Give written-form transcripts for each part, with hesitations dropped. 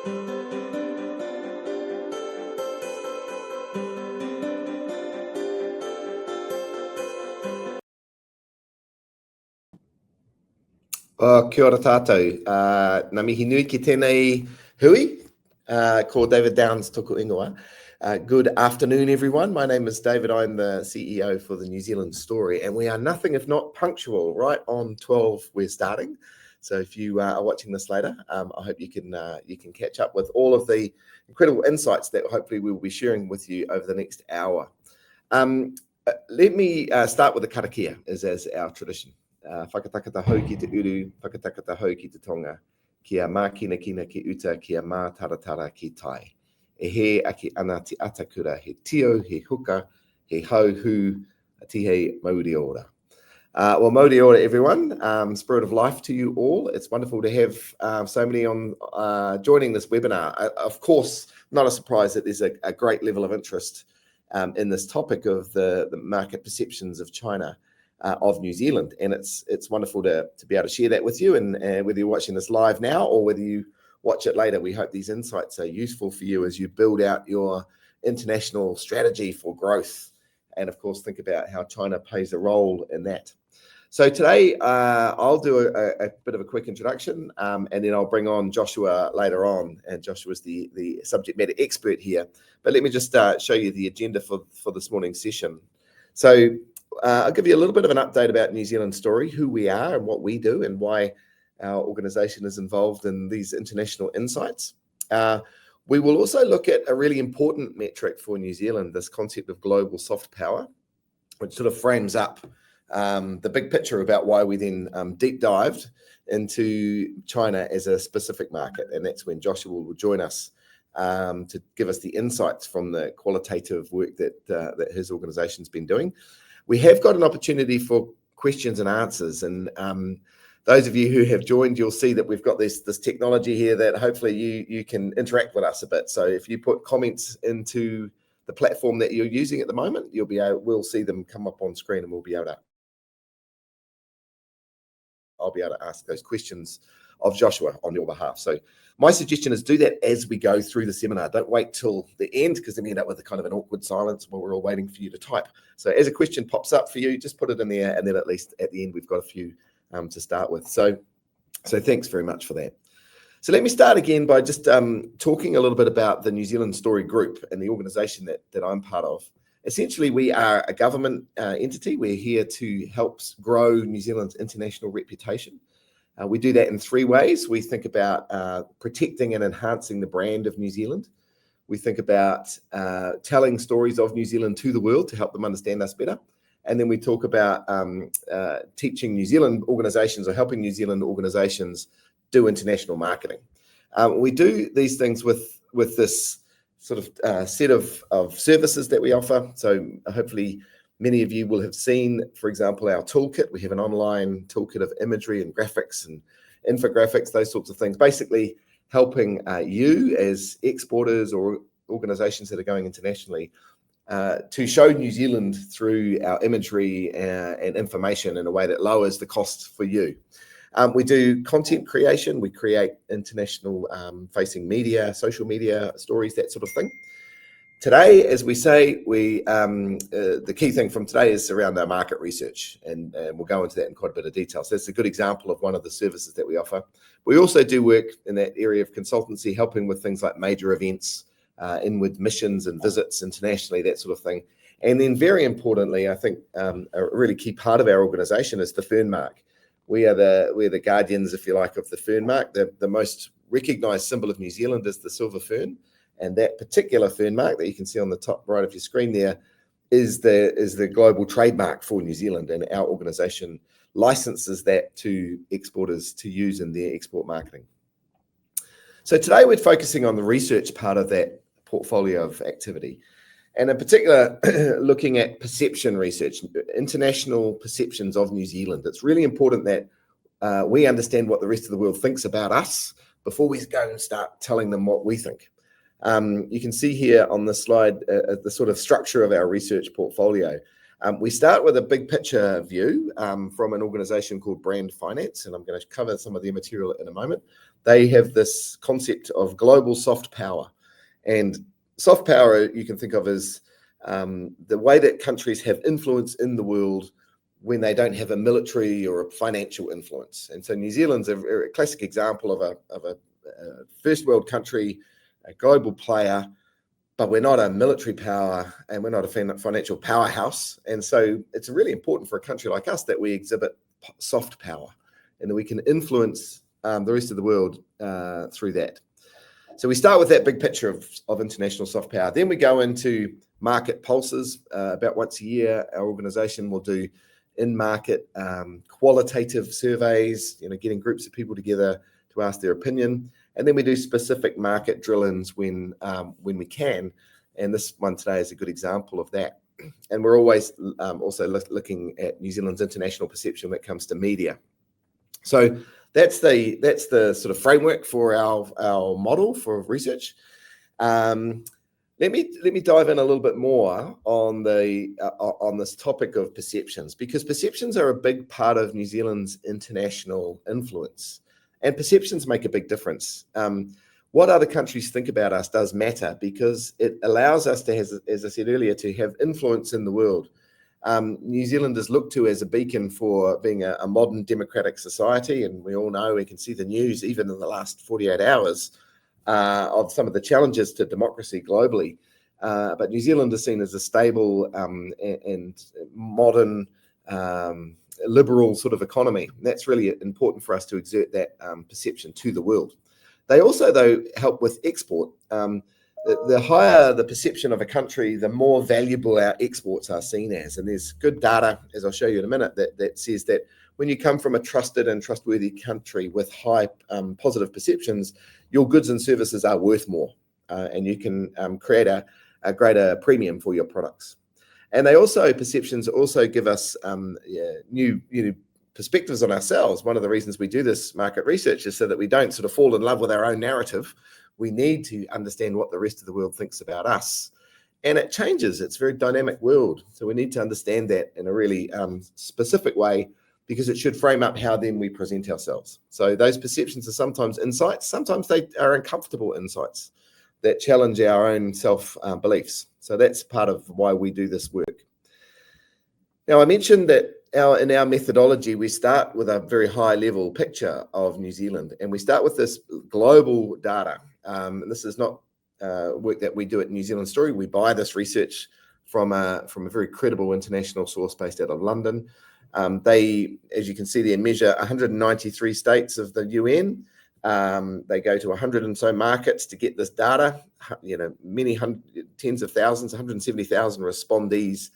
Kia ora tātou. Ngā mihi nui ki tēnei hui, ko David Downs tōku ingoa. Good afternoon, everyone. My name is David. I'm the CEO for the New Zealand Story, and we are nothing if not punctual. Right on 12, we're starting. So if you are watching this later, I hope you can catch up with all of the incredible insights that hopefully we will be sharing with you over the next hour. Let me start with the karakia, as our tradition. Whakatakata hau ki te uru, whakatakata hau ki te tonga, kia mākina kina ki uta, kia mā taratara ki tai. E he aki ana te atakura, he tio, he huka, he hau hu, tihe mauri ora. Well, mauri ora, everyone. Spirit of life to you all. It's wonderful to have so many on joining this webinar. Of course, not a surprise that there's a great level of interest in this topic of the market perceptions of China. Of New Zealand, and it's wonderful to be able to share that with you, and whether you're watching this live now or whether you watch it later, we hope these insights are useful for you as you build out your international strategy for growth, and of course think about how China plays a role in that. So today I'll do a bit of a quick introduction, and then I'll bring on Joshua later on, and Joshua's the subject matter expert here. But let me just show you the agenda for this morning's session. So I'll give you a little bit of an update about New Zealand Story, who we are and what we do, and why our organisation is involved in these international insights. We will also look at a really important metric for New Zealand, this concept of global soft power, which sort of frames up the big picture about why we then deep dived into China as a specific market. And that's when Joshua will join us to give us the insights from the qualitative work that his organisation's been doing. We have got an opportunity for questions and answers, and those of you who have joined, you'll see that we've got this technology here that hopefully you can interact with us a bit. So if you put comments into the platform that you're using at the moment, we'll see them come up on screen, and I'll be able to ask those questions of Joshua on your behalf. So my suggestion is do that as we go through the seminar. Don't wait till the end, because then we end up with a kind of an awkward silence while we're all waiting for you to type. So as a question pops up for you, just put it in there, and then at least at the end we've got a few to start with. So thanks very much for that. So let me start again by just talking a little bit about the New Zealand Story Group and the organisation that I'm part of. Essentially, we are a government entity. We're here to help grow New Zealand's international reputation. We do that in three ways. We think about protecting and enhancing the brand of New Zealand. We think about telling stories of New Zealand to the world to help them understand us better. And then we talk about teaching New Zealand organisations, or helping New Zealand organisations do international marketing. We do these things with this sort of set of services that we offer. So hopefully many of you will have seen, for example, our toolkit. We have an online toolkit of imagery and graphics and infographics, those sorts of things, basically helping you as exporters or organisations that are going internationally to show New Zealand through our imagery and information in a way that lowers the cost for you. We do content creation. We create international facing media, social media stories, that sort of thing. Today, as we say, the key thing from today is around our market research, and we'll go into that in quite a bit of detail. So that's a good example of one of the services that we offer. We also do work in that area of consultancy, helping with things like major events, inward missions and visits internationally, that sort of thing. And then very importantly, I think a really key part of our organisation is the Fern Mark. We're the guardians, if you like, of the Fern Mark. The most recognised symbol of New Zealand is the silver fern. And that particular Fern Mark that you can see on the top right of your screen there is the global trademark for New Zealand, and our organisation licenses that to exporters to use in their export marketing. So today we're focusing on the research part of that portfolio of activity, and in particular looking at perception research, international perceptions of New Zealand. It's really important that we understand what the rest of the world thinks about us before we go and start telling them what we think. You can see here on the slide the sort of structure of our research portfolio. We start with a big picture view from an organisation called Brand Finance, and I'm going to cover some of their material in a moment. they have this concept of global soft power. And soft power you can think of as the way that countries have influence in the world when they don't have a military or a financial influence. And so New Zealand's a classic example of a first world country, a global player, but we're not a military power and we're not a financial powerhouse. And so it's really important for a country like us that we exhibit soft power and that we can influence the rest of the world through that. So we start with that big picture of international soft power. Then we go into market pulses. About once a year, our organization will do in-market qualitative surveys, getting groups of people together to ask their opinion. And then we do specific market drill-ins when we can. And this one today is a good example of that. And we're always also looking at New Zealand's international perception when it comes to media. So that's the sort of framework for our model for research. Let me dive in a little bit more on this topic of perceptions, because perceptions are a big part of New Zealand's international influence, and perceptions make a big difference. What other countries think about us does matter, because it allows us to, as I said earlier, to have influence in the world. New Zealand is looked to as a beacon for being a modern democratic society, and we all know, we can see the news even in the last 48 hours of some of the challenges to democracy globally. But New Zealand is seen as a stable and modern liberal sort of economy. And that's really important for us to exert that perception to the world. They also, though, help with export. The higher the perception of a country, the more valuable our exports are seen as. And there's good data, as I'll show you in a minute, that says that when you come from a trusted and trustworthy country with high positive perceptions, your goods and services are worth more, and you can create a greater premium for your products. And perceptions also give us new perspectives on ourselves. One of the reasons we do this market research is so that we don't sort of fall in love with our own narrative. We need to understand what the rest of the world thinks about us. And it changes. It's a very dynamic world. So we need to understand that in a really specific way, because it should frame up how then we present ourselves. So those perceptions are sometimes insights. Sometimes they are uncomfortable insights that challenge our own self-beliefs. So that's part of why we do this work. Now, I mentioned that in our methodology, we start with a very high-level picture of New Zealand, and we start with this global data. And this is not work that we do at New Zealand Story. We buy this research from a very credible international source based out of London. They, as you can see there, measure 193 states of the UN. They go to 100 and so markets to get this data. Many tens of thousands, 170,000 respondees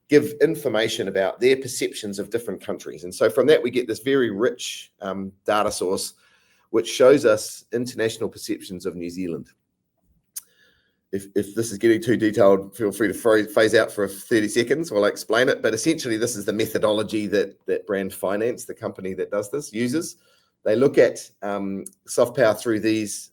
give information about their perceptions of different countries. And so from that, we get this very rich data source, which shows us international perceptions of New Zealand. If this is getting too detailed, feel free to phase out for 30 seconds while I explain it. But essentially, this is the methodology that Brand Finance, the company that does this, uses. They look at soft power through this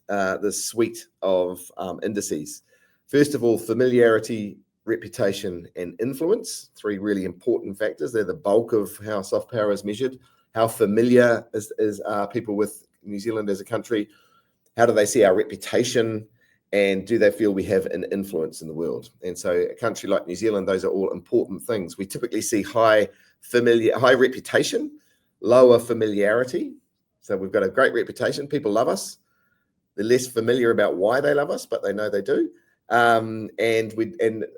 suite of indices. First of all, familiarity, reputation, and influence, three really important factors. They're the bulk of how soft power is measured. How familiar are people with New Zealand as a country? How do they see our reputation? And do they feel we have an influence in the world? And so a country like New Zealand, those are all important things. We typically see high reputation, lower familiarity. So we've got a great reputation. People love us. They're less familiar about why they love us, but they know they do. And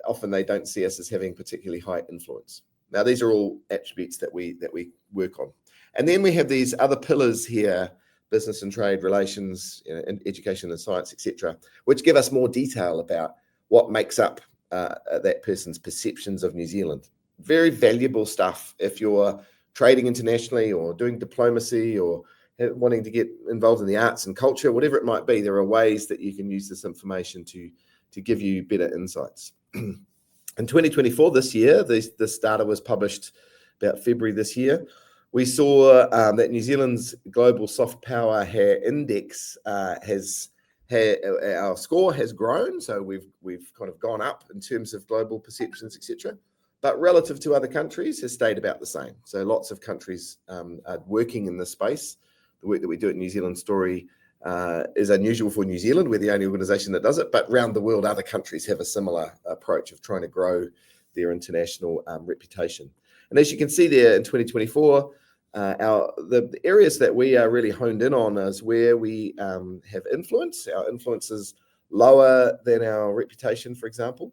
often they don't see us as having particularly high influence. Now, these are all attributes that we work on. And then we have these other pillars here: business and trade relations, and education and science, etc., which give us more detail about what makes up that person's perceptions of New Zealand. Very valuable stuff if you're trading internationally or doing diplomacy or wanting to get involved in the arts and culture, whatever it might be. There are ways that you can use this information to give you better insights. In 2024, this year, this data was published about February this year. We saw that New Zealand's global soft power index our score has grown. So we've kind of gone up in terms of global perceptions, etc. But relative to other countries, has stayed about the same. So lots of countries are working in this space. The work that we do at New Zealand Story is unusual for New Zealand. We're the only organisation that does it, but around the world, other countries have a similar approach of trying to grow their international reputation. And as you can see there in 2024, the areas that we are really honed in on is where we have influence. Our influence is lower than our reputation, for example.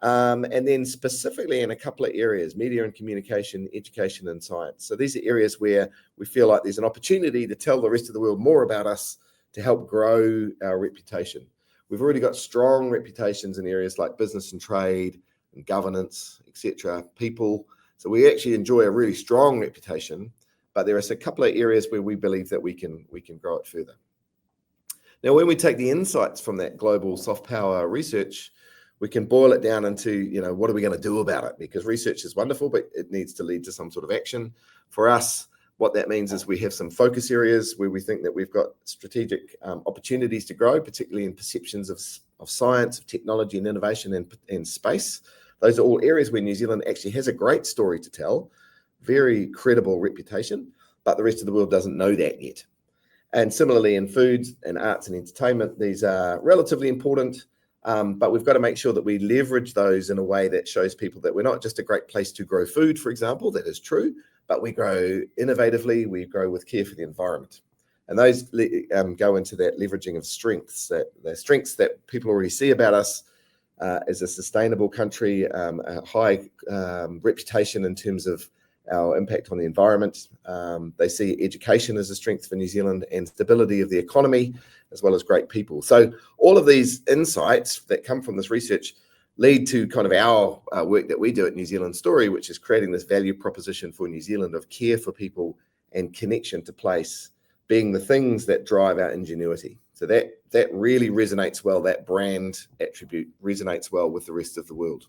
And then specifically in a couple of areas, media and communication, education and science. So these are areas where we feel like there's an opportunity to tell the rest of the world more about us to help grow our reputation. We've already got strong reputations in areas like business and trade and governance, etc., people. So we actually enjoy a really strong reputation, but there are a couple of areas where we believe that we can grow it further. Now, when we take the insights from that global soft power research, we can boil it down into, what are we going to do about it? Because research is wonderful, but it needs to lead to some sort of action. For us, what that means is we have some focus areas where we think that we've got strategic opportunities to grow, particularly in perceptions of science, of technology and innovation and space. Those are all areas where New Zealand actually has a great story to tell, very credible reputation, but the rest of the world doesn't know that yet. And similarly in foods and arts and entertainment, these are relatively important, but we've got to make sure that we leverage those in a way that shows people that we're not just a great place to grow food, for example, that is true, but we grow innovatively, we grow with care for the environment. And those go into that leveraging of strengths, the strengths that people already see about us as a sustainable country, a high reputation in terms of our impact on the environment. They see education as a strength for New Zealand and stability of the economy, as well as great people. So all of these insights that come from this research lead to kind of our work that we do at New Zealand Story, which is creating this value proposition for New Zealand of care for people and connection to place being the things that drive our ingenuity. So that really resonates well, that brand attribute resonates well with the rest of the world.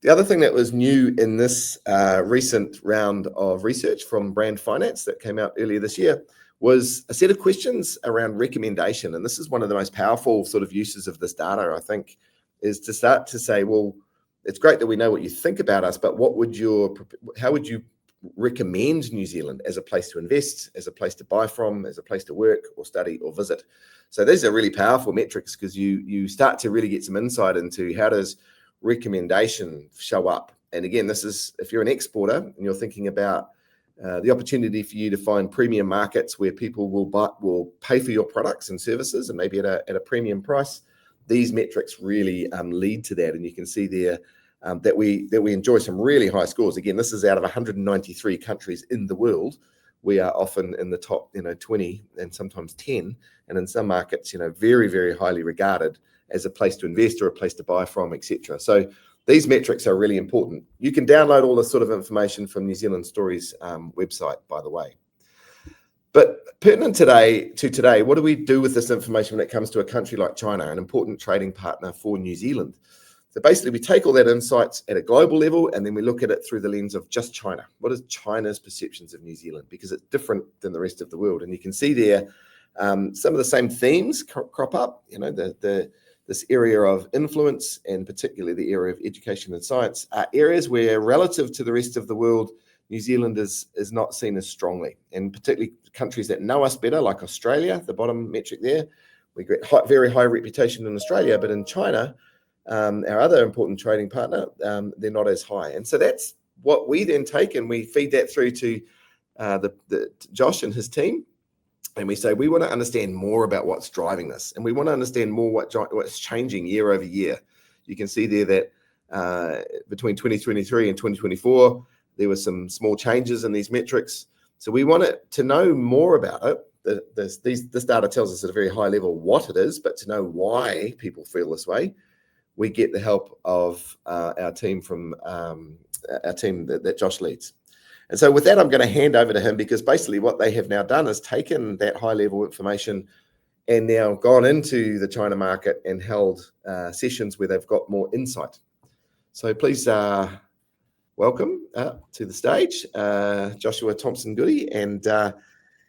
The other thing that was new in this recent round of research from Brand Finance that came out earlier this year was a set of questions around recommendation. And this is one of the most powerful sort of uses of this data, I think, is to start to say, well, it's great that we know what you think about us, but how would you recommend New Zealand as a place to invest, as a place to buy from, as a place to work or study or visit? So these are really powerful metrics because you start to really get some insight into how does recommendation show up. And again, this is if you're an exporter and you're thinking about the opportunity for you to find premium markets where people will pay for your products and services and maybe at a premium price. These metrics really lead to that, and you can see there that we enjoy some really high scores. Again, this is out of 193 countries in the world. We are often in the top 20 and sometimes 10, and in some markets very, very highly regarded as a place to invest or a place to buy from, etc. So these metrics are really important. You can download all this sort of information from New Zealand Stories website, by the way. But pertinent today, what do we do with this information when it comes to a country like China, an important trading partner for New Zealand? So basically, we take all that insights at a global level, and then we look at it through the lens of just China. What is China's perceptions of New Zealand? Because it's different than the rest of the world. And you can see there some of the same themes crop up, this area of influence, and particularly the area of education and science, are areas where relative to the rest of the world, New Zealand is not seen as strongly. And particularly countries that know us better, like Australia, the bottom metric there, we get very high reputation in Australia, but in China, our other important trading partner, they're not as high. And so that's what we then take and we feed that through to Josh and his team. And we say, we want to understand more about what's driving this. And we want to understand more what's changing year over year. You can see there that between 2023 and 2024, there were some small changes in these metrics. So we wanted to know more about it. This data tells us at a very high level what it is, but to know why people feel this way, we get the help of our team that Josh leads. And so with that, I'm going to hand over to him because basically what they have now done is taken that high level information and now gone into the China market and held sessions where they've got more insight. So please welcome to the stage, Joshua Thompson-Goody. And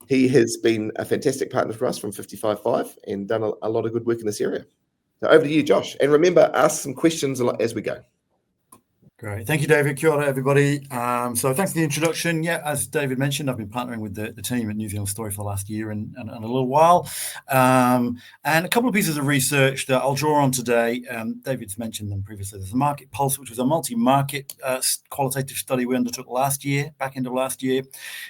he has been a fantastic partner for us from 55.5 and done a lot of good work in this area. So over to you, Josh. And remember, ask some questions as we go. Great. Thank you, David. Kia ora, everybody. So thanks for the introduction. Yeah, as David mentioned, I've been partnering with the team at New Zealand Story for the last year and a little while. And a couple of pieces of research that I'll draw on today. David's mentioned them previously. There's the Market Pulse, which was a multi-market qualitative study we undertook back end of last year.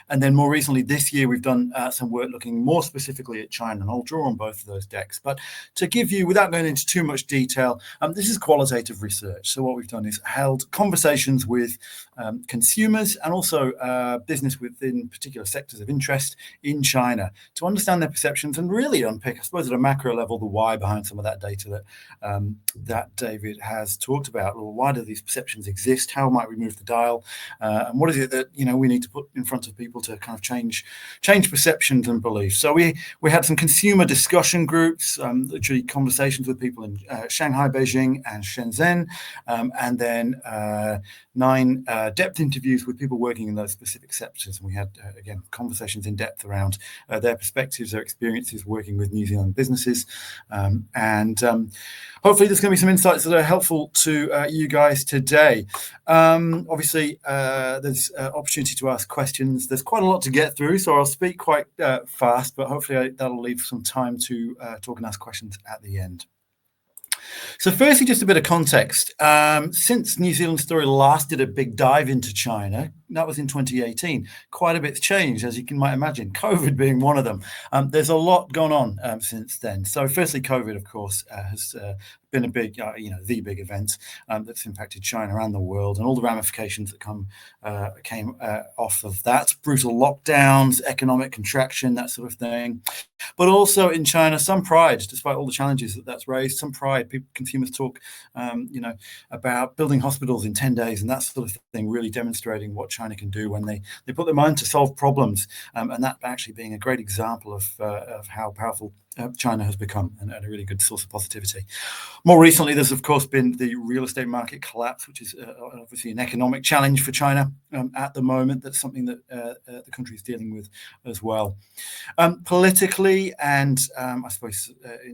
And then more recently this year, we've done some work looking more specifically at China. And I'll draw on both of those decks. But to give you, without going into too much detail, this is qualitative research. So what we've done is held conversations with consumers and also business within particular sectors of interest in China to understand their perceptions and really unpick, I suppose, at a macro level, the why behind some of that data that David has talked about. Well, why do these perceptions exist? How might we move the dial? And what is it that we need to put in front of people to kind of change perceptions and beliefs? So we had some consumer discussion groups, literally conversations with people in Shanghai, Beijing, and Shenzhen, and then 9 depth interviews with people working in those specific sectors. And we had, again, conversations in depth around their perspectives, their experiences working with New Zealand businesses. And hopefully there's going to be some insights that are helpful to you guys today. Obviously, there's opportunity to ask questions. There's quite a lot to get through, so I'll speak quite fast, but hopefully that'll leave some time to talk and ask questions at the end. So firstly, just a bit of context. Since New Zealand Story last did a big dive into China, that was in 2018, quite a bit's changed, as you might imagine, COVID being one of them. There's a lot gone on since then. So firstly, COVID, of course, has been a big, the big event that's impacted China and the world, and all the ramifications that came off of that. Brutal lockdowns, economic contraction, that sort of thing. But also in China, some pride, despite all the challenges that's raised, some pride. Consumers talk, about building hospitals in 10 days and that sort of thing, really demonstrating what China can do when they put their mind to solve problems. And that actually being a great example of how powerful China has become, and a really good source of positivity. More recently, there's of course been the real estate market collapse, which is obviously an economic challenge for China at the moment. That's something that the country is dealing with as well. Politically and I suppose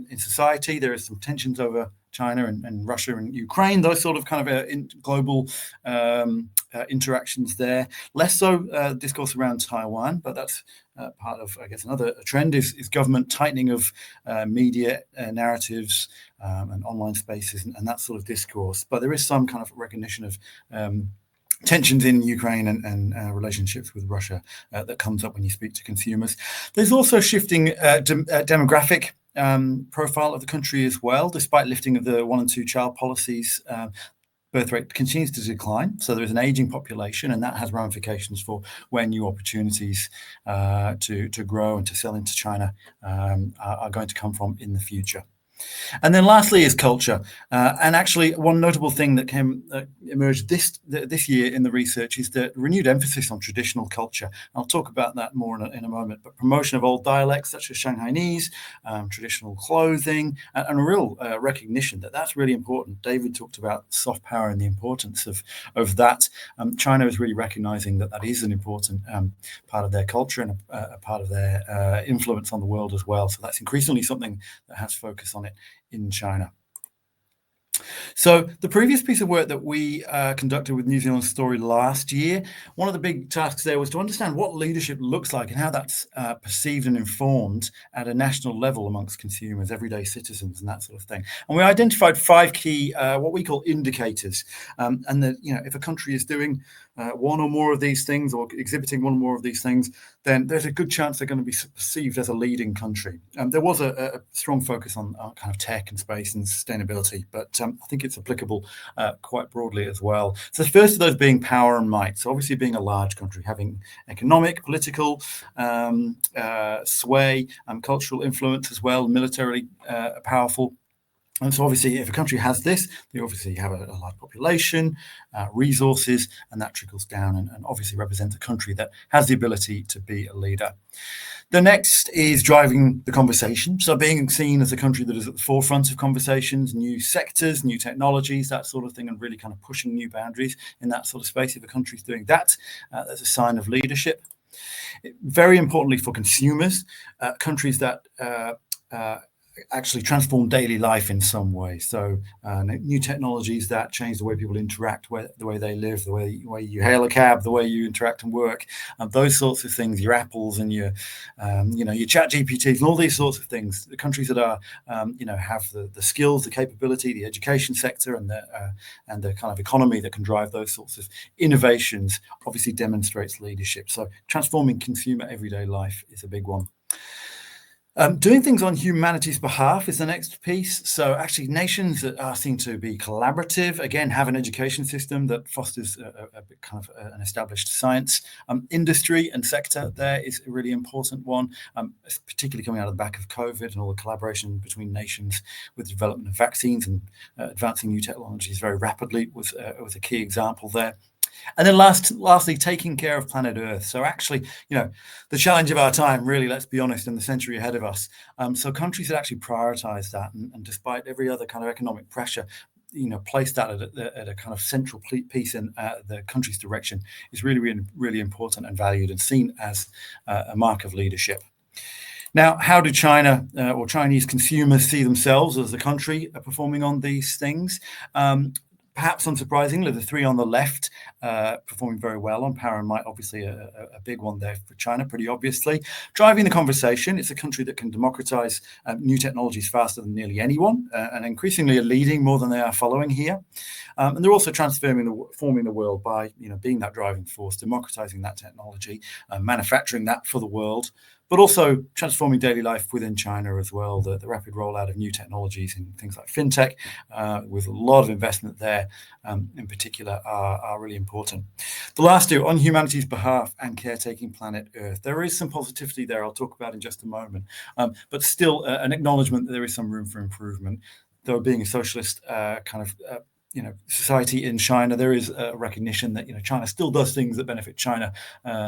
in society, there is some tensions over China and Russia and Ukraine, those sort of kind of global interactions there. Less so discourse around Taiwan, but that's part of, I guess, another trend is government tightening of media narratives and online spaces and that sort of discourse. But there is some kind of recognition of tensions in Ukraine and relationships with Russia that comes up when you speak to consumers. There's also shifting demographic profile of the country as well. Despite lifting of the 1 and 2 child policies, birth rate continues to decline. So there is an aging population, and that has ramifications for where new opportunities to grow and to sell into China are going to come from in the future. And then lastly is culture. And actually one notable thing that emerged this year in the research is the renewed emphasis on traditional culture. I'll talk about that more in a moment, but promotion of old dialects such as Shanghainese, traditional clothing, and a real recognition that that's really important. David talked about soft power and the importance of that. China is really recognizing that is an important part of their culture and a part of their influence on the world as well. So that's increasingly something that has focus on it in China. So the previous piece of work that we conducted with New Zealand Story last year, one of the big tasks there was to understand what leadership looks like and how that's perceived and informed at a national level amongst consumers, everyday citizens, and that sort of thing. And we identified 5 key, what we call indicators. And that, if a country is doing one or more of these things or exhibiting one or more of these things, then there's a good chance they're going to be perceived as a leading country. There was a strong focus on kind of tech and space and sustainability, but I think it's applicable quite broadly as well. So the first of those being power and might. So obviously being a large country, having economic, political sway, cultural influence as well, militarily powerful. And so obviously, if a country has this, they obviously have a large population, resources, and that trickles down and obviously represents a country that has the ability to be a leader. The next is driving the conversation. So being seen as a country that is at the forefront of conversations, new sectors, new technologies, that sort of thing, and really kind of pushing new boundaries in that sort of space. If a country's doing that, that's a sign of leadership. Very importantly for consumers, countries that actually transform daily life in some way. So new technologies that change the way people interact, the way they live, the way you hail a cab, the way you interact and work, those sorts of things. Your Apples and your your Chat GPTs and all these sorts of things. The countries that are have the skills, the capability, the education sector, and the kind of economy that can drive those sorts of innovations obviously demonstrates leadership. So transforming consumer everyday life is a big one. Doing things on humanity's behalf is the next piece. So actually nations that are seen to be collaborative, again, have an education system that fosters a kind of an established science. Industry and sector there is a really important one, particularly coming out of the back of COVID and all the collaboration between nations with the development of vaccines and advancing new technologies very rapidly was a key example there. And then lastly, taking care of planet Earth. So actually, the challenge of our time, really, let's be honest, in the century ahead of us. So countries that actually prioritize that, and despite every other kind of economic pressure, place that at a kind of central piece in the country's direction is really, really, really important and valued and seen as a mark of leadership. Now, how do China or Chinese consumers see themselves as a country performing on these things? Perhaps unsurprisingly, the three on the left performing very well on power and might, obviously a big one there for China, pretty obviously. Driving the conversation, it's a country that can democratize new technologies faster than nearly anyone, and increasingly are leading more than they are following here. And they're also forming the world by being that driving force, democratizing that technology, manufacturing that for the world, but also transforming daily life within China as well. The rapid rollout of new technologies in things like fintech, with a lot of investment there, in particular, are really important. The last two, on humanity's behalf and caretaking planet Earth. There is some positivity there I'll talk about in just a moment, but still an acknowledgement that there is some room for improvement. Though being a socialist kind of society in China, there is a recognition that China still does things that benefit China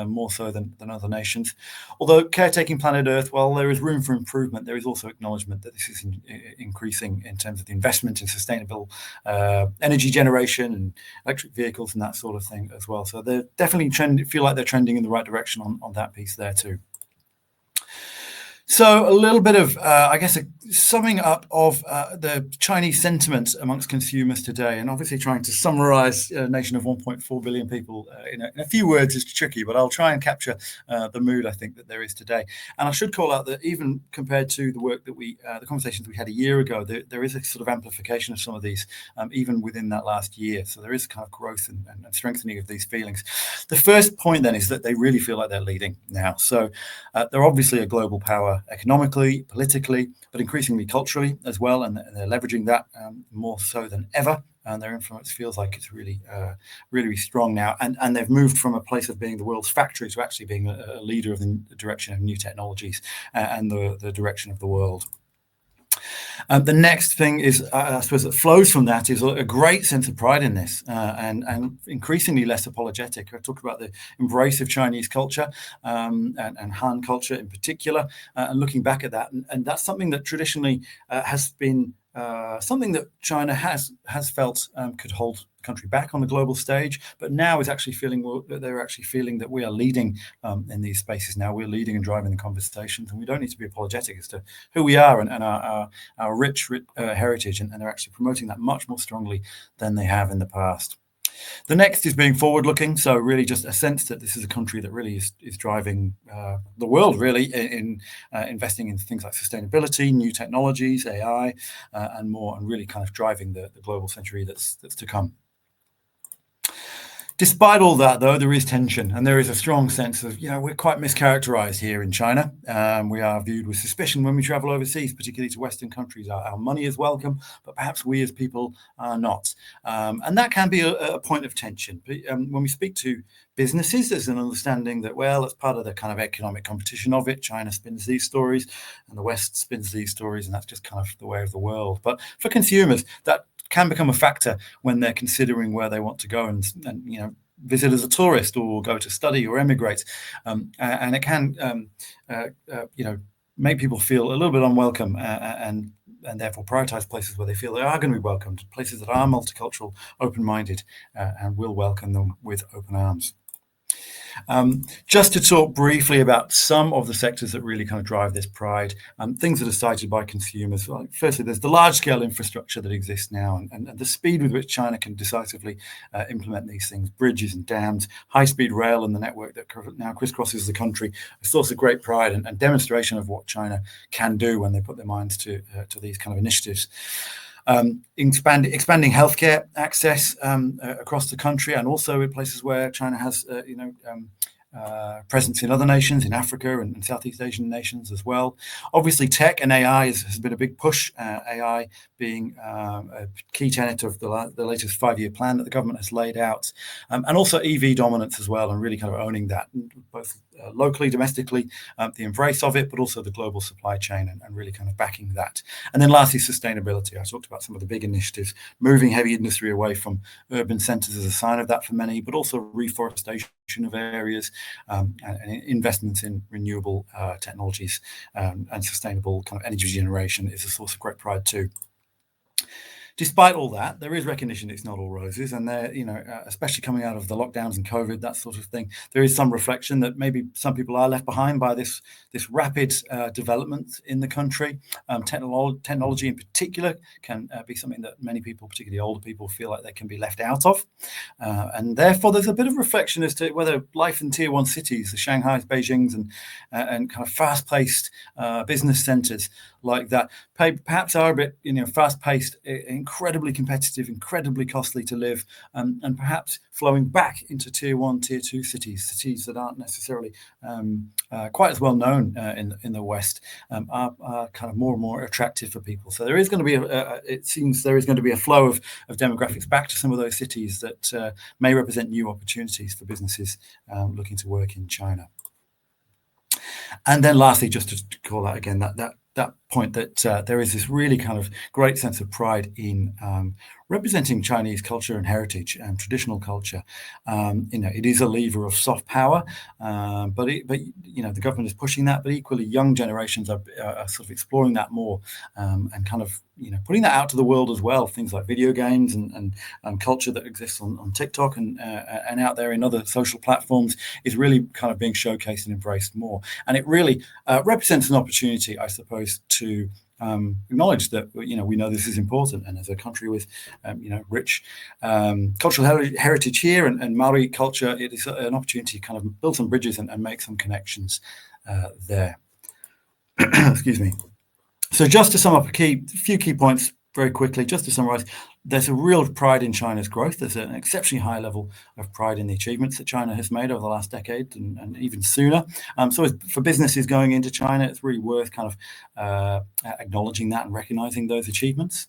more so than other nations. Although caretaking planet Earth, while there is room for improvement, there is also acknowledgement that this is increasing in terms of the investment in sustainable energy generation and electric vehicles and that sort of thing as well. So they're definitely feel like they're trending in the right direction on that piece there too. So a little bit of, I guess, a summing up of the Chinese sentiment amongst consumers today, and obviously trying to summarize a nation of 1.4 billion people in a few words is tricky, but I'll try and capture the mood I think that there is today. And I should call out that even compared to the work that the conversations we had a year ago, there is a sort of amplification of some of these, even within that last year. So there is kind of growth and strengthening of these feelings. The first point then is that they really feel like they're leading now. So they're obviously a global power economically, politically, but increasingly culturally as well, and they're leveraging that more so than ever. And their influence feels like it's really, really strong now. And they've moved from a place of being the world's factory to actually being a leader of the direction of new technologies and the direction of the world. The next thing is, I suppose, that flows from that is a great sense of pride in this, and increasingly less apologetic. I talked about the embrace of Chinese culture and Han culture in particular, and looking back at that, and that's something that traditionally has been something that China has felt could hold the country back on the global stage, but now is actually they're actually feeling that we are leading in these spaces now. We're leading and driving the conversations, and we don't need to be apologetic as to who we are and our rich heritage, and they're actually promoting that much more strongly than they have in the past. The next is being forward-looking, so really just a sense that this is a country that really is driving the world really in investing in things like sustainability, new technologies, AI, and more, and really kind of driving the global century that's to come. Despite all that, though, there is tension, and there is a strong sense of, we're quite mischaracterized here in China. We are viewed with suspicion when we travel overseas, particularly to Western countries. Our money is welcome, but perhaps we as people are not. And that can be a point of tension. When we speak to businesses, there's an understanding that, well, it's part of the kind of economic competition of it. China spins these stories, and the West spins these stories, and that's just kind of the way of the world. But for consumers, that can become a factor when they're considering where they want to go and visit as a tourist or go to study or emigrate, and it can make people feel a little bit unwelcome and therefore prioritize places where they feel they are going to be welcomed, places that are multicultural, open-minded, and will welcome them with open arms. Just to talk briefly about some of the sectors that really kind of drive this pride, things that are cited by consumers. Well, firstly, there's the large-scale infrastructure that exists now, and the speed with which China can decisively implement these things: bridges and dams, high-speed rail, and the network that now crisscrosses the country. A source of great pride and demonstration of what China can do when they put their minds to these kind of initiatives. Expanding healthcare access across the country, and also in places where China has presence in other nations, in Africa and Southeast Asian nations as well. Obviously, tech and AI has been a big push, AI being a key tenet of the latest 5-year plan that the government has laid out, and also EV dominance as well, and really kind of owning that, both locally, domestically, the embrace of it, but also the global supply chain, and really kind of backing that. And then lastly, sustainability. I talked about some of the big initiatives, moving heavy industry away from urban centres as a sign of that for many, but also reforestation of areas, and investments in renewable technologies, and sustainable kind of energy generation is a source of great pride too. Despite all that, there is recognition it's not all roses, and there, especially coming out of the lockdowns and COVID, that sort of thing, there is some reflection that maybe some people are left behind by this rapid development in the country. Technology in particular can be something that many people, particularly older people, feel like they can be left out of, and therefore there's a bit of reflection as to whether life in tier 1 cities, the Shanghais, Beijings, and kind of fast-paced business centres like that, perhaps are a bit, fast-paced, incredibly competitive, incredibly costly to live, and perhaps flowing back into tier 1, tier 2 cities that aren't necessarily quite as well known in the West, are kind of more and more attractive for people. So there is going to be it seems there is going to be a flow of demographics back to some of those cities that may represent new opportunities for businesses looking to work in China. And then lastly, just to call out again that point that there is this really kind of great sense of pride in representing Chinese culture and heritage and traditional culture. It is a lever of soft power, but the government is pushing that. But equally, young generations are sort of exploring that more, and kind of putting that out to the world as well. Things like video games and culture that exists on TikTok and out there in other social platforms is really kind of being showcased and embraced more. And it really represents an opportunity, I suppose, to acknowledge that we know this is important, and as a country with rich cultural heritage here and Maori culture, it is an opportunity to kind of build some bridges and make some connections there. Excuse me. So just to sum up a few key points very quickly, just to summarize, there's a real pride in China's growth. There's an exceptionally high level of pride in the achievements that China has made over the last decade and even sooner. So for businesses going into China, it's really worth kind of acknowledging that and recognizing those achievements.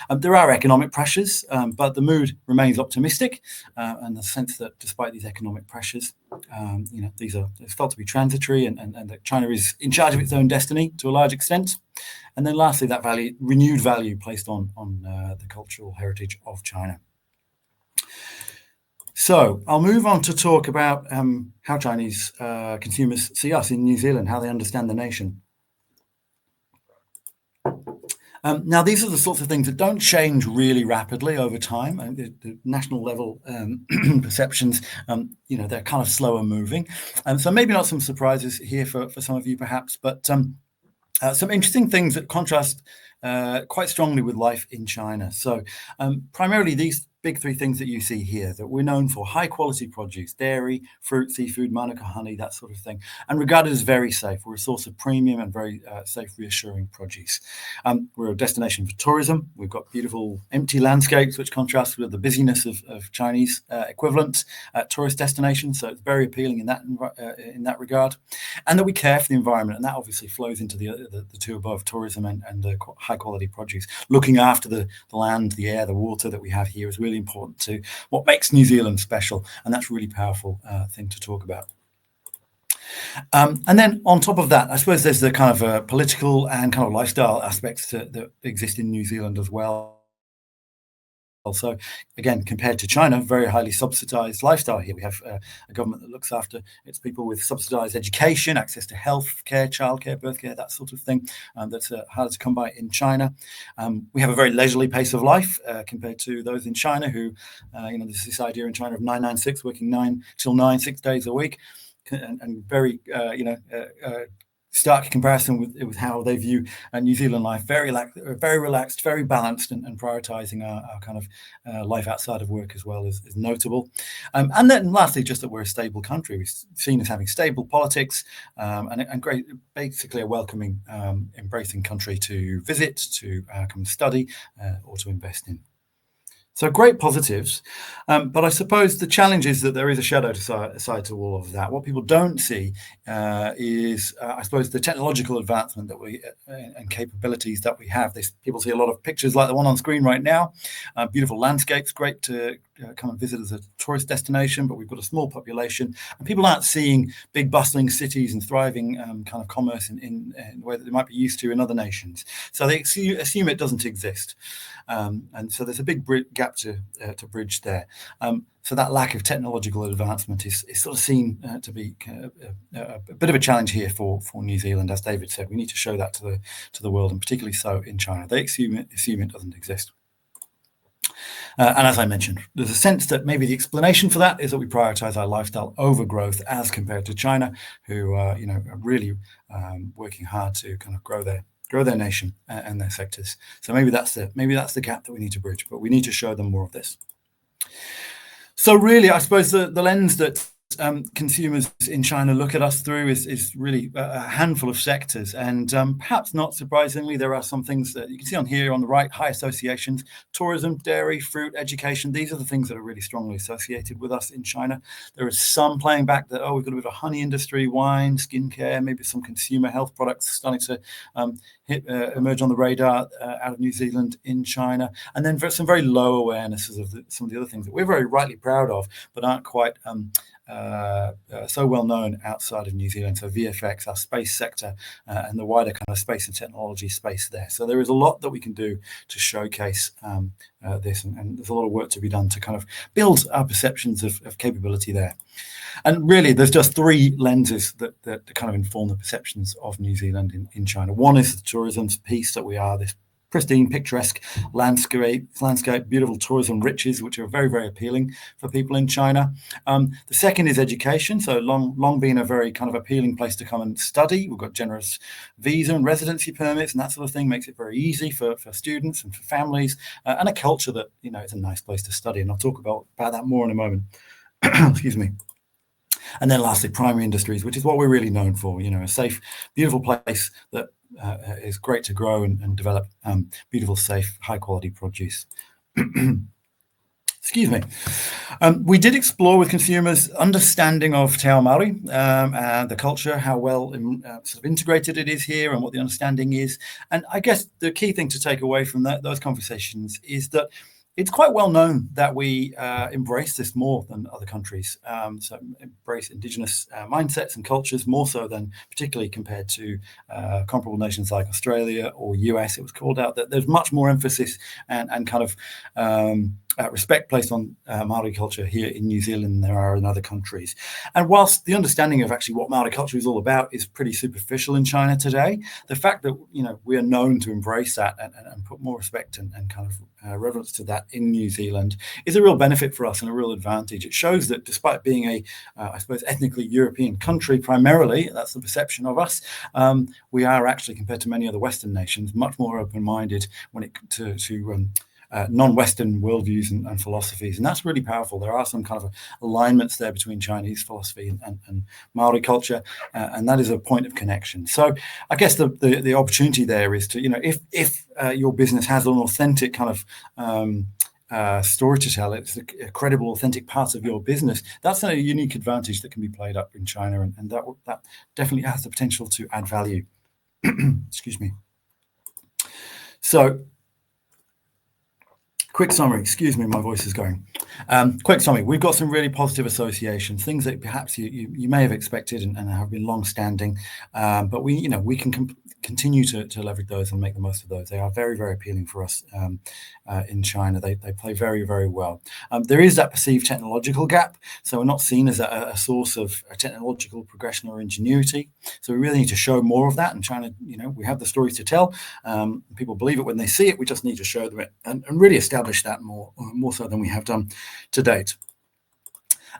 There are economic pressures, but the mood remains optimistic, and the sense that despite these economic pressures, it's felt to be transitory, and that China is in charge of its own destiny to a large extent. And then lastly, that renewed value placed on the cultural heritage of China. So I'll move on to talk about how Chinese consumers see us in New Zealand, how they understand the nation. Now, these are the sorts of things that don't change really rapidly over time. The national level perceptions, they're kind of slower moving. So maybe not some surprises here for some of you perhaps, but some interesting things that contrast quite strongly with life in China. So primarily these big 3 things that you see here, that we're known for: high quality produce, dairy, fruit, seafood, manuka honey, that sort of thing, and regarded as very safe. We're a source of premium and very safe, reassuring produce. We're a destination for tourism. We've got beautiful empty landscapes, which contrast with the busyness of Chinese equivalent tourist destinations. So it's very appealing in that regard, and that we care for the environment, and that obviously flows into the 2 above: tourism and the high quality produce. Looking after the land, the air, the water that we have here is really important to what makes New Zealand special, and that's a really powerful thing to talk about. And then on top of that, I suppose there's the kind of political and kind of lifestyle aspects that exist in New Zealand as well. So again, compared to China, very highly subsidized lifestyle here. We have a government that looks after its people with subsidized education, access to health care, childcare, birth care, that sort of thing. That's harder to come by in China. We have a very leisurely pace of life compared to those in China who, there's this idea in China of 996, working 9 till 9, 6 days a week, and very, stark comparison with how they view New Zealand life, very relaxed, very balanced, and prioritizing our kind of life outside of work as well is notable. And then lastly, just that we're a stable country. We've seen as having stable politics and great, basically a welcoming, embracing country to visit, to come study, or to invest in. So great positives, but I suppose the challenge is that there is a shadow side to all of that. What people don't see is, I suppose, the technological advancement that we and capabilities that we have. People see a lot of pictures like the one on screen right now, beautiful landscapes, great to come and visit as a tourist destination, but we've got a small population, and people aren't seeing big bustling cities and thriving kind of commerce in the way that they might be used to in other nations. So they assume it doesn't exist, and so there's a big gap to bridge there. So that lack of technological advancement is sort of seen to be a bit of a challenge here for New Zealand. As David said, we need to show that to the world, and particularly so in China. They assume it doesn't exist. And as I mentioned, there's a sense that maybe the explanation for that is that we prioritize our lifestyle over growth as compared to China, who are really working hard to kind of grow their nation and their sectors. So maybe that's the gap that we need to bridge, but we need to show them more of this. So really, I suppose the lens that consumers in China look at us through is really a handful of sectors, and perhaps not surprisingly, there are some things that you can see on here on the right: high associations, tourism, dairy, fruit, education. These are the things that are really strongly associated with us in China. There is some playing back that, we've got a bit of a honey industry, wine, skincare, maybe some consumer health products starting to emerge on the radar out of New Zealand in China, and then some very low awarenesses of some of the other things that we're very rightly proud of, but aren't quite so well known outside of New Zealand. So VFX, our space sector, and the wider kind of space and technology space there. So there is a lot that we can do to showcase this, and there's a lot of work to be done to kind of build our perceptions of capability there. And really, there's just three lenses that kind of inform the perceptions of New Zealand in China. One is the tourism piece, that we are this pristine, picturesque landscape, beautiful tourism riches, which are very, very appealing for people in China. The second is education. So long been a very kind of appealing place to come and study. We've got generous visa and residency permits and that sort of thing, makes it very easy for students and for families, and a culture that, it's a nice place to study. And I'll talk about that more in a moment. Excuse me. And then lastly, primary industries, which is what we're really known for, a safe, beautiful place that is great to grow and develop beautiful, safe, high quality produce. Excuse me. We did explore with consumers understanding of Te Ao Māori, the culture, how well sort of integrated it is here, and what the understanding is. And I guess the key thing to take away from those conversations is that it's quite well known that we embrace this more than other countries. So embrace indigenous mindsets and cultures more so than particularly compared to comparable nations like Australia or US. It was called out that there's much more emphasis and kind of respect placed on Māori culture here in New Zealand than there are in other countries. And whilst the understanding of actually what Māori culture is all about is pretty superficial in China today, the fact that we are known to embrace that and put more respect and kind of reverence to that in New Zealand is a real benefit for us and a real advantage. It shows that despite being I suppose, ethnically European country primarily, that's the perception of us, we are actually, compared to many other Western nations, much more open-minded when it to non-Western worldviews and philosophies, and that's really powerful. There are some kind of alignments there between Chinese philosophy and Maori culture, and that is a point of connection. So I guess the opportunity there is to, if your business has an authentic kind of story to tell, it's a credible, authentic part of your business, that's a unique advantage that can be played up in China, and that definitely has the potential to add value. Excuse me. So, quick summary. Excuse me, my voice is going. Quick summary. We've got some really positive associations, things that perhaps you may have expected and have been long-standing, but we can continue to leverage those and make the most of those. They are very, very appealing for us in China. They play very, very well. There is that perceived technological gap, so we're not seen as a source of technological progression or ingenuity. So we really need to show more of that. And China, we have the stories to tell. People believe it when they see it. We just need to show them it and really establish that more so than we have done to date.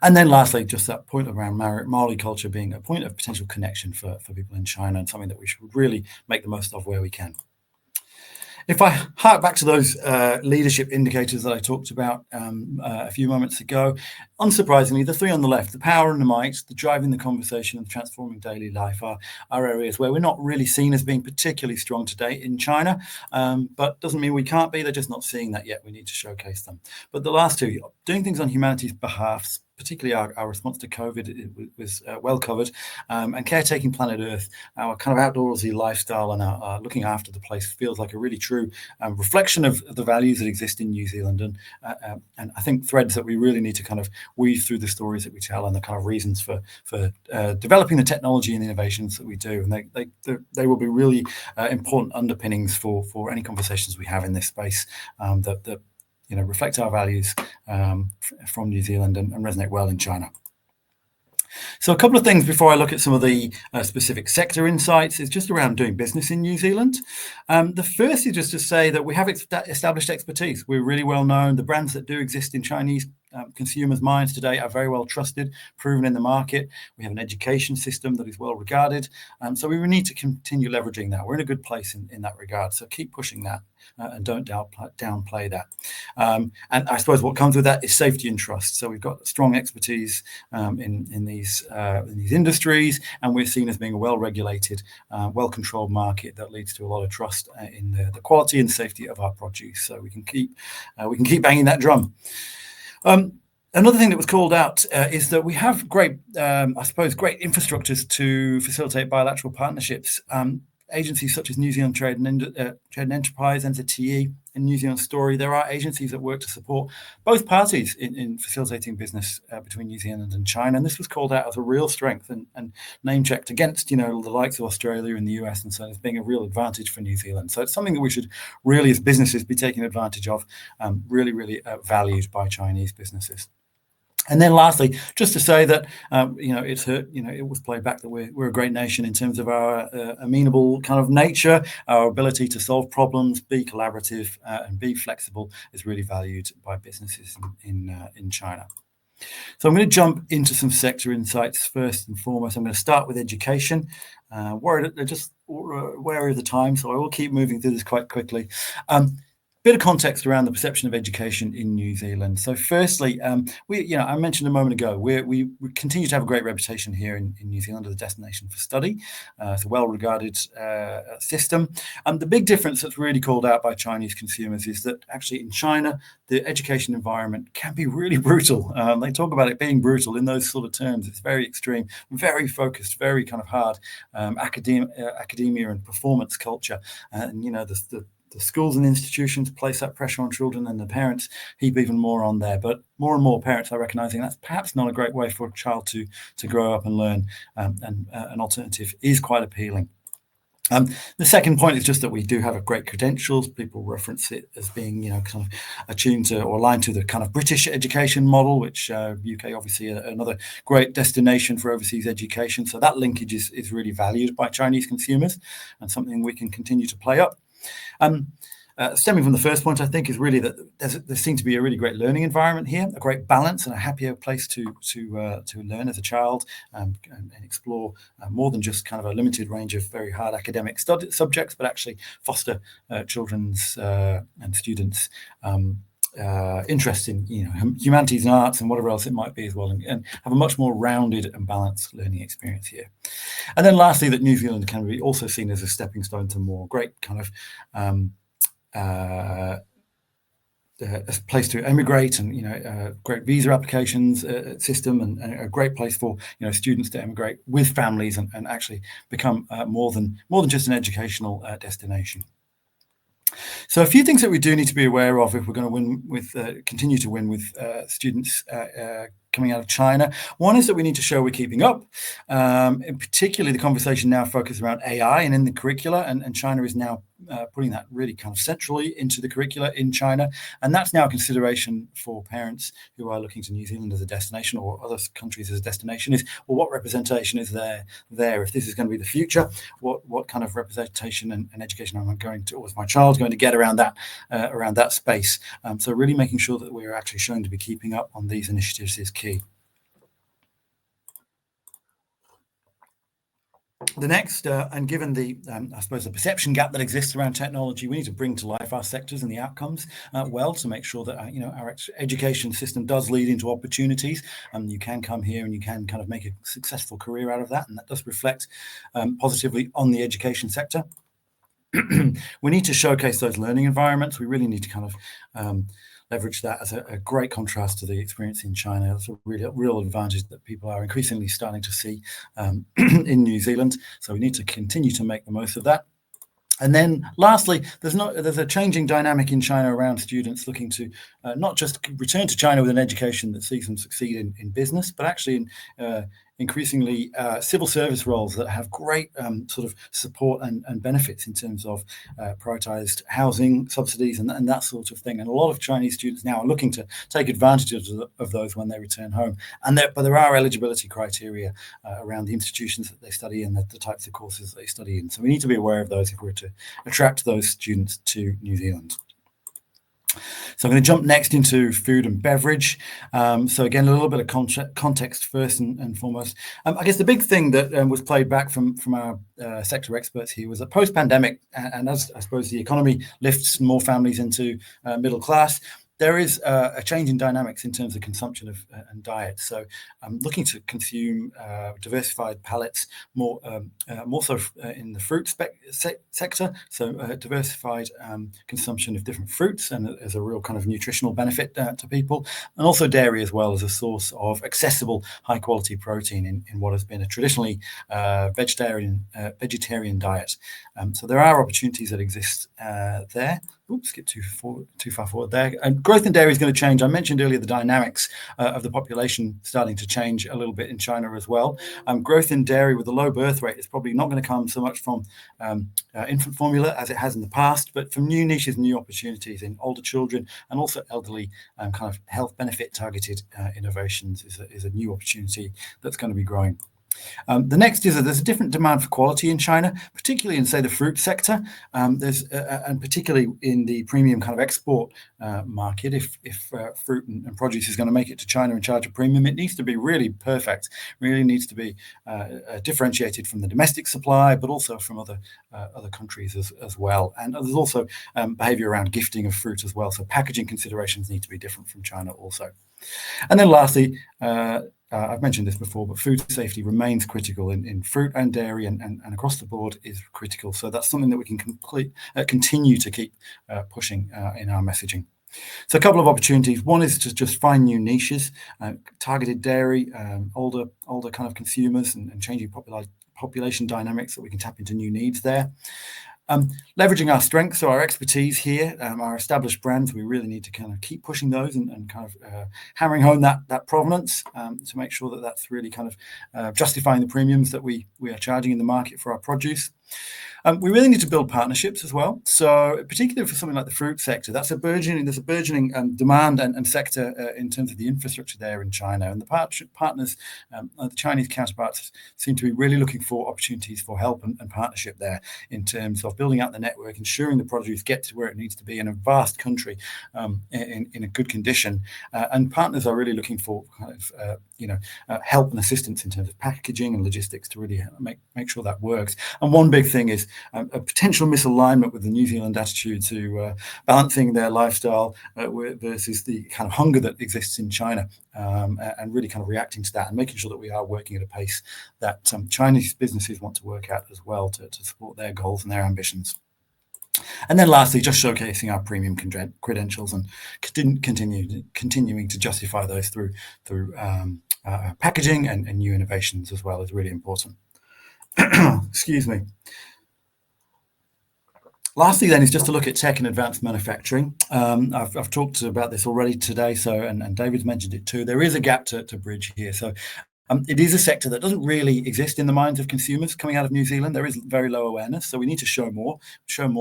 And then lastly, just that point around Maori culture being a point of potential connection for people in China, and something that we should really make the most of where we can. If I hark back to those leadership indicators that I talked about a few moments ago, unsurprisingly, the three on the left, the power and the might, the driving the conversation and transforming daily life, are areas where we're not really seen as being particularly strong today in China, but doesn't mean we can't be. They're just not seeing that yet. We need to showcase them. But the last two, doing things on humanity's behalf, particularly our response to COVID, was well covered, and caretaking planet Earth, our kind of outdoorsy lifestyle and our looking after the place feels like a really true reflection of the values that exist in New Zealand, and I think threads that we really need to kind of weave through the stories that we tell and the kind of reasons for developing the technology and the innovations that we do, and they will be really important underpinnings for any conversations we have in this space that reflect our values from New Zealand and resonate well in China. So a couple of things before I look at some of the specific sector insights is just around doing business in New Zealand. The first is just to say that we have established expertise. We're really well known. The brands that do exist in Chinese consumers' minds today are very well trusted, proven in the market. We have an education system that is well regarded. So we need to continue leveraging that. We're in a good place in that regard. So keep pushing that and don't downplay that. And I suppose what comes with that is safety and trust. So we've got strong expertise in these industries, and we're seen as being a well-regulated, well-controlled market that leads to a lot of trust in the quality and safety of our produce. So we can keep banging that drum. Another thing that was called out is that we have great infrastructures to facilitate bilateral partnerships. Agencies such as New Zealand Trade and Enterprise, NZTE, and New Zealand Story, there are agencies that work to support both parties in facilitating business between New Zealand and China. And this was called out as a real strength and name-checked against, the likes of Australia and the US, and so as being a real advantage for New Zealand. So it's something that we should really, as businesses, be taking advantage of, really valued by Chinese businesses. And then lastly, just to say that, it was played back that we're a great nation in terms of our amenable kind of nature. Our ability to solve problems, be collaborative, and be flexible is really valued by businesses in China. So I'm going to jump into some sector insights first and foremost. I'm going to start with education. We're just wary of the time, so I will keep moving through this quite quickly. Bit of context around the perception of education in New Zealand. So firstly, I mentioned a moment ago, we continue to have a great reputation here in New Zealand as a destination for study. It's a well-regarded system. The big difference that's really called out by Chinese consumers is that actually in China, the education environment can be really brutal. They talk about it being brutal in those sort of terms. It's very extreme, very focused, very kind of hard academia and performance culture. And, the schools and institutions place that pressure on children, and the parents heap even more on there. But more and more parents are recognizing that's perhaps not a great way for a child to grow up and learn, and an alternative is quite appealing. The second point is just that we do have a great credentials. People reference it as being, kind of attuned to or aligned to the kind of British education model, which UK obviously another great destination for overseas education. So that linkage is really valued by Chinese consumers and something we can continue to play up. Stemming from the first point, I think, is really that there seems to be a really great learning environment here, a great balance and a happier place to learn as a child, and explore more than just kind of a limited range of very hard academic subjects, but actually foster children's and students' interest in humanities and arts and whatever else it might be as well, and have a much more rounded and balanced learning experience here. And then lastly, that New Zealand can be also seen as a stepping stone to more great kind of a place to emigrate, and great visa applications system, and a great place for students to emigrate with families and actually become more than just an educational destination. So a few things that we do need to be aware of if we're going to win with, continue to win with students coming out of China. One is that we need to show we're keeping up. In particularly, the conversation now focuses around AI and in the curricula, and China is now putting that really kind of centrally into the curricula in China. And that's now a consideration for parents who are looking to New Zealand as a destination or other countries as a destination is, well, what representation is there? If this is going to be the future, what kind of representation and education am I going to, or is my child going to get around that space? So really making sure that we're actually shown to be keeping up on these initiatives is key. The next, and given the, I suppose, the perception gap that exists around technology, we need to bring to life our sectors and the outcomes well to make sure that our education system does lead into opportunities. You can come here and you can kind of make a successful career out of that, and that does reflect positively on the education sector. We need to showcase those learning environments. We really need to kind of leverage that as a great contrast to the experience in China. That's a real advantage that people are increasingly starting to see in New Zealand. So we need to continue to make the most of that. And then lastly, there's a changing dynamic in China around students looking to not just return to China with an education that sees them succeed in business, but actually in increasingly civil service roles that have great sort of support and benefits in terms of prioritized housing subsidies and that sort of thing. And a lot of Chinese students now are looking to take advantage of those when they return home. But there are eligibility criteria around the institutions that they study and the types of courses that they study in. So we need to be aware of those if we're to attract those students to New Zealand. So I'm going to jump next into food and beverage. So again, a little bit of context first and foremost. I guess the big thing that was played back from our sector experts here was that post-pandemic, and as I suppose the economy lifts more families into middle class, there is a change in dynamics in terms of consumption of and diet. So looking to consume diversified palettes more so in the fruit sector. So diversified consumption of different fruits and as a real kind of nutritional benefit to people, and also dairy as well as a source of accessible high quality protein in what has been a traditionally vegetarian diet. So there are opportunities that exist there. Oops, skip too far forward there. And growth in dairy is going to change. I mentioned earlier the dynamics of the population starting to change a little bit in China as well. Growth in dairy with a low birth rate is probably not going to come so much from infant formula as it has in the past, but from new niches and new opportunities in older children and also elderly kind of health benefit targeted innovations is a new opportunity that's going to be growing. The next is that there's a different demand for quality in China, particularly in, say, the fruit sector. And particularly in the premium kind of export market. If fruit and produce is going to make it to China and charge a premium, it needs to be really perfect. Really needs to be differentiated from the domestic supply, but also from other countries as well. And there's also behaviour around gifting of fruit as well. So packaging considerations need to be different from China also. And then lastly, I've mentioned this before, but food safety remains critical in fruit and dairy and across the board is critical. So that's something that we can continue to keep pushing in our messaging. So a couple of opportunities. One is to just find new niches, targeted dairy, older kind of consumers and changing population dynamics that we can tap into new needs there. Leveraging our strengths, so our expertise here, our established brands, we really need to kind of keep pushing those and kind of hammering home that provenance to make sure that that's really kind of justifying the premiums that we are charging in the market for our produce. We really need to build partnerships as well. So particularly for something like the fruit sector, there's a burgeoning demand and sector in terms of the infrastructure there in China. And the partners, the Chinese counterparts seem to be really looking for opportunities for help and partnership there in terms of building out the network, ensuring the produce gets to where it needs to be in a vast country in a good condition. And partners are really looking for kind of help and assistance in terms of packaging and logistics to really make sure that works. And one big thing is a potential misalignment with the New Zealand attitude to balancing their lifestyle versus the kind of hunger that exists in China, and really kind of reacting to that and making sure that we are working at a pace that Chinese businesses want to work at as well to support their goals and their ambitions. And then lastly, just showcasing our premium credentials and continuing to justify those through packaging and new innovations as well is really important. Excuse me. Lastly, then, is just to look at tech and advanced manufacturing. I've talked about this already today, and David's mentioned it too. There is a gap to bridge here. So it is a sector that doesn't really exist in the minds of consumers coming out of New Zealand. There is very low awareness, so we need to show more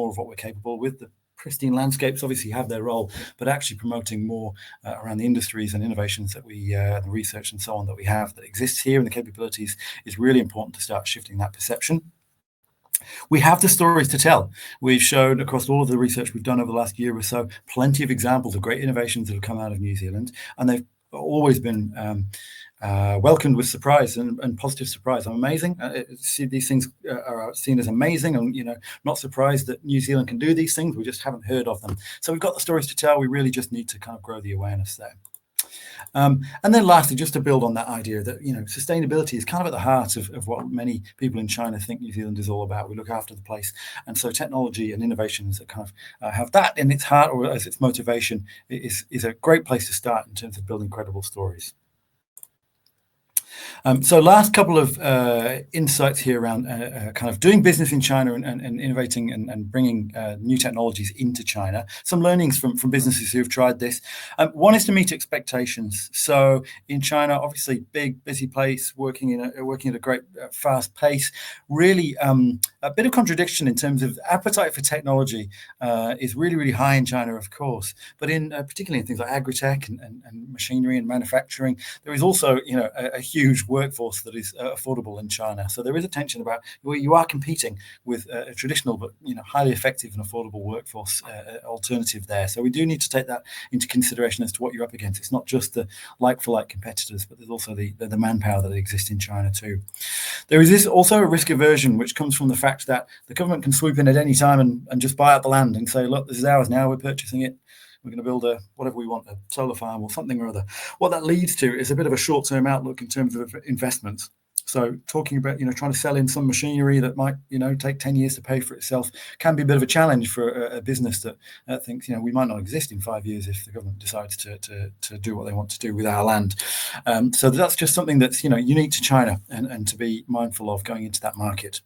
of what we're capable with. The pristine landscapes obviously have their role, but actually promoting more around the industries and innovations that the research and so on that we have that exists here and the capabilities is really important to start shifting that perception. We have the stories to tell. We've shown across all of the research we've done over the last year or so, plenty of examples of great innovations that have come out of New Zealand, and they've always been welcomed with surprise and positive surprise. I'm amazing. These things are seen as amazing, and not surprised that New Zealand can do these things. We just haven't heard of them. So we've got the stories to tell. We really just need to kind of grow the awareness there. And then lastly, just to build on that idea that sustainability is kind of at the heart of what many people in China think New Zealand is all about. We look after the place, and so technology and innovations that kind of have that in its heart or as its motivation is a great place to start in terms of building credible stories. So last couple of insights here around kind of doing business in China and innovating and bringing new technologies into China. Some learnings from businesses who have tried this. One is to meet expectations. So in China, obviously big, busy place, working at a great fast pace. Really a bit of contradiction in terms of appetite for technology is really, really high in China, of course. But particularly in things like agri-tech and machinery and manufacturing, there is also a huge workforce that is affordable in China. So there is a tension about where you are competing with a traditional but highly effective and affordable workforce alternative there. So we do need to take that into consideration as to what you're up against. It's not just the like-for-like competitors, but there's also the manpower that exists in China too. There is also a risk aversion, which comes from the fact that the government can swoop in at any time and just buy out the land and say, look, this is ours now, we're purchasing it. We're going to build whatever we want, a solar farm or something or other. What that leads to is a bit of a short-term outlook in terms of investments. So talking about, trying to sell in some machinery that might, take 10 years to pay for itself can be a bit of a challenge for a business that thinks, we might not exist in 5 years if the government decides to do what they want to do with our land. So that's just something that's, unique to China and to be mindful of going into that market.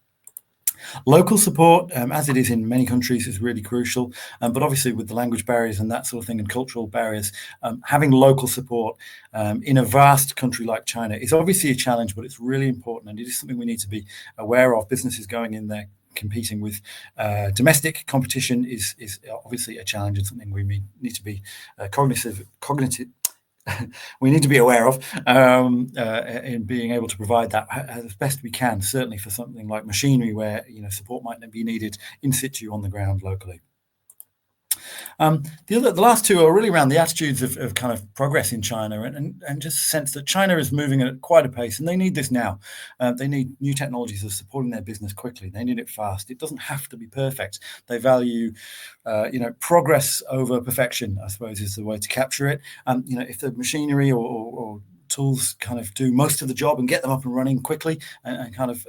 Local support, as it is in many countries, is really crucial. But obviously with the language barriers and that sort of thing and cultural barriers, having local support in a vast country like China is obviously a challenge, but it's really important. And it is something we need to be aware of. Businesses going in there competing with domestic competition is obviously a challenge and something we need to be cognitive we need to be aware of in being able to provide that as best we can, certainly for something like machinery where support might be needed in situ on the ground locally. The last two are really around the attitudes of kind of progress in China and just sense that China is moving at quite a pace and they need this now. They need new technologies that are supporting their business quickly. They need it fast. It doesn't have to be perfect. They value, progress over perfection, I suppose, is the way to capture it. If the machinery or tools kind of do most of the job and get them up and running quickly and kind of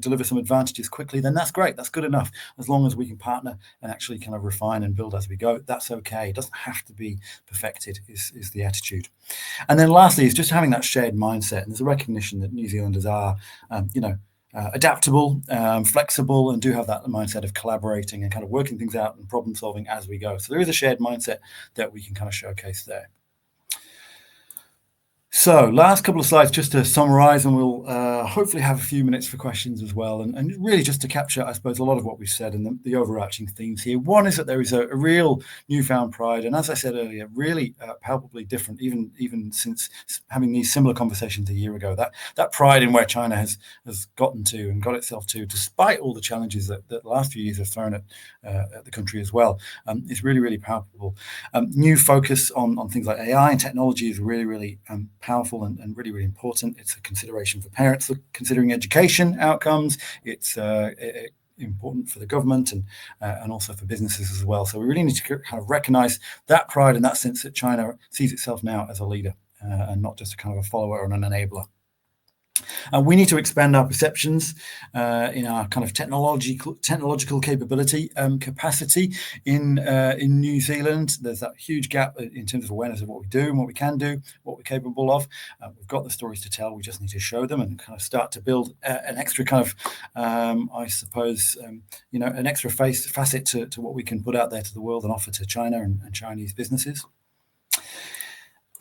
deliver some advantages quickly, then that's great. That's good enough. As long as we can partner and actually kind of refine and build as we go, that's okay. It doesn't have to be perfected is the attitude. And then lastly is just having that shared mindset. And there's a recognition that New Zealanders are adaptable, flexible, and do have that mindset of collaborating and kind of working things out and problem solving as we go. So there is a shared mindset that we can kind of showcase there. So last couple of slides just to summarize, and we'll hopefully have a few minutes for questions as well, and really just to capture, I suppose, a lot of what we've said and the overarching themes here. One is that there is a real newfound pride, and as I said earlier, really palpably different, even since having these similar conversations a year ago. That pride in where China has gotten to and got itself to, despite all the challenges that the last few years have thrown at the country as well, is really, really palpable. New focus on things like AI and technology is really, really powerful and really, really important. It's a consideration for parents considering education outcomes. It's important for the government and also for businesses as well. So we really need to kind of recognize that pride and that sense that China sees itself now as a leader and not just a kind of a follower and an enabler. And we need to expand our perceptions in our kind of technological capability, capacity in New Zealand. There's that huge gap in terms of awareness of what we do and what we can do, what we're capable of. We've got the stories to tell. We just need to show them and kind of start to build an extra kind of, I suppose, an extra facet to what we can put out there to the world and offer to China and Chinese businesses.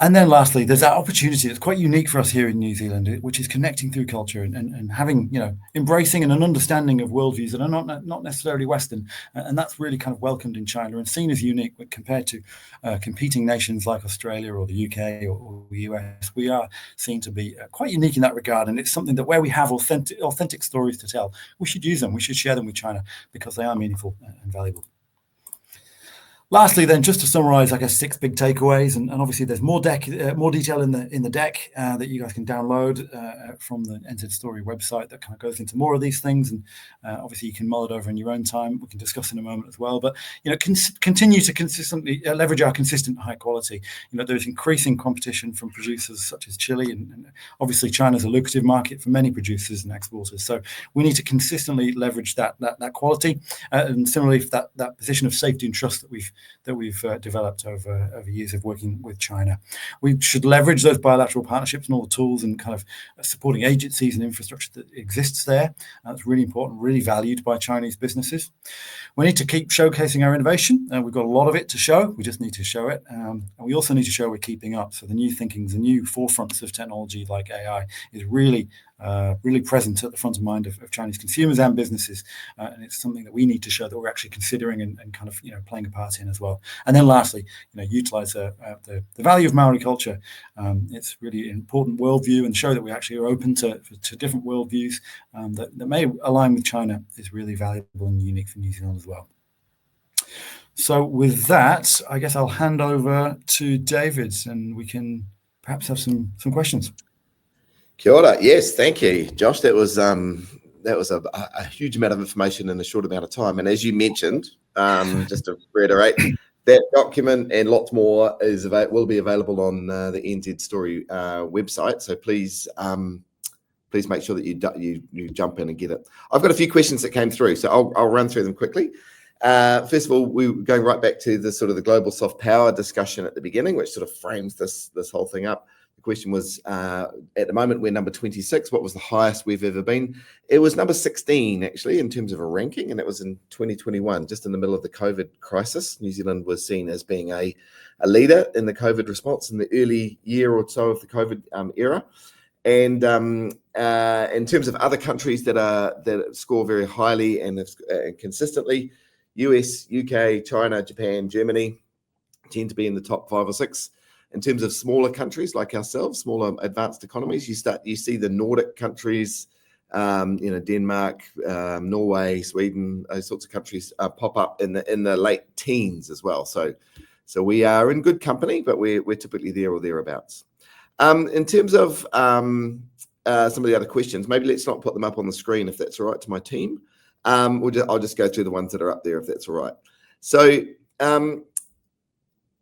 And then lastly, there's that opportunity that's quite unique for us here in New Zealand, which is connecting through culture and having, embracing and an understanding of worldviews that are not necessarily Western. And that's really kind of welcomed in China and seen as unique compared to competing nations like Australia or the UK or the US. We are seen to be quite unique in that regard. And it's something that where we have authentic stories to tell, we should use them. We should share them with China because they are meaningful and valuable. Lastly, then, just to summarize, I guess 6 big takeaways, and obviously there's more detail in the deck that you guys can download from the NZ Story website that kind of goes into more of these things, and obviously you can mull it over in your own time. We can discuss in a moment as well, but continue to consistently leverage our consistent high quality. There's increasing competition from producers such as Chile, and obviously China's a lucrative market for many producers and exporters. So we need to consistently leverage that quality, and similarly that position of safety and trust that we've developed over years of working with China. We should leverage those bilateral partnerships and all the tools and kind of supporting agencies and infrastructure that exists there. That's really important, really valued by Chinese businesses. We need to keep showcasing our innovation. We've got a lot of it to show. We just need to show it. And we also need to show we're keeping up. So the new thinkings, the new forefronts of technology like AI is really present at the front of mind of Chinese consumers and businesses, and it's something that we need to show that we're actually considering and kind of playing a part in as well. And then lastly, utilize the value of Maori culture. It's really an important worldview, and show that we actually are open to different worldviews that may align with China is really valuable and unique for New Zealand as well. So with that, I guess I'll hand over to David, and we can perhaps have some questions. Kia ora. Yes, thank you, Josh. That was a huge amount of information in a short amount of time. And as you mentioned, just to reiterate, that document and lots more will be available on the NZ Story website. So please make sure that you jump in and get it. I've got a few questions that came through, so I'll run through them quickly. First of all, we're going right back to the sort of the global soft power discussion at the beginning, which sort of frames this whole thing up. Question was, at the moment we're number 26. What was the highest we've ever been? It was number 16 actually in terms of a ranking, and that was in 2021, just in the middle of the COVID crisis. New Zealand was seen as being a leader in the COVID response in the early year or so of the COVID era. And in terms of other countries that score very highly and consistently, US, UK, China, Japan, Germany tend to be in the top 5 or 6. In terms of smaller countries like ourselves, smaller advanced economies, you see the Nordic countries, Denmark, Norway, Sweden, those sorts of countries pop up in the late teens as well. So we are in good company, but we're typically there or thereabouts. In terms of some of the other questions, maybe let's not put them up on the screen if that's all right to my team. I'll just go through the ones that are up there if that's all right. So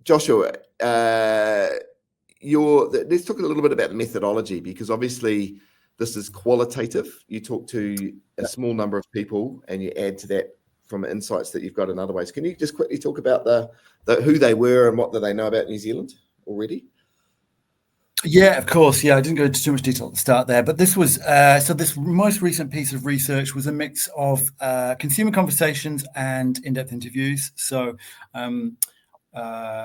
Joshua, let's talk a little bit about the methodology, because obviously this is qualitative. You talk to a small number of people and you add to that from insights that you've got in other ways. Can you just quickly talk about the who they were and what do they know about New Zealand already? Yeah, of course. Yeah, I didn't go into too much detail at the start there, but this was this most recent piece of research was a mix of consumer conversations and in-depth interviews. So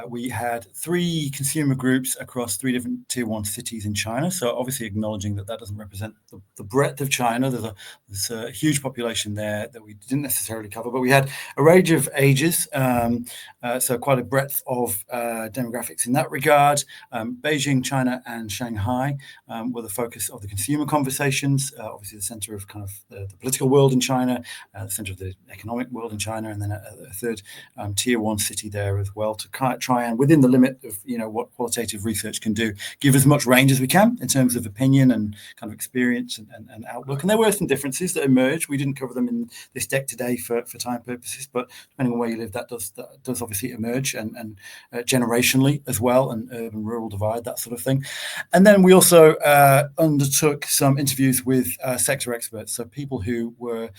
we had 3 consumer groups across 3 different tier 1 cities in China. So obviously acknowledging that doesn't represent the breadth of China. There's a huge population there that we didn't necessarily cover, but we had a range of ages. So quite a breadth of demographics in that regard. Beijing, China, and Shanghai were the focus of the consumer conversations. Obviously the center of kind of the political world in China, the center of the economic world in China, and then a third tier 1 city there as well. to try and, within the limit of what qualitative research can do, give as much range as we can in terms of opinion and kind of experience and outlook. And there were some differences that emerged. We didn't cover them in this deck today for time purposes, but depending on where you live, that does obviously emerge, and generationally as well, and urban rural divide, that sort of thing. And then we also undertook some interviews with sector experts, so people who were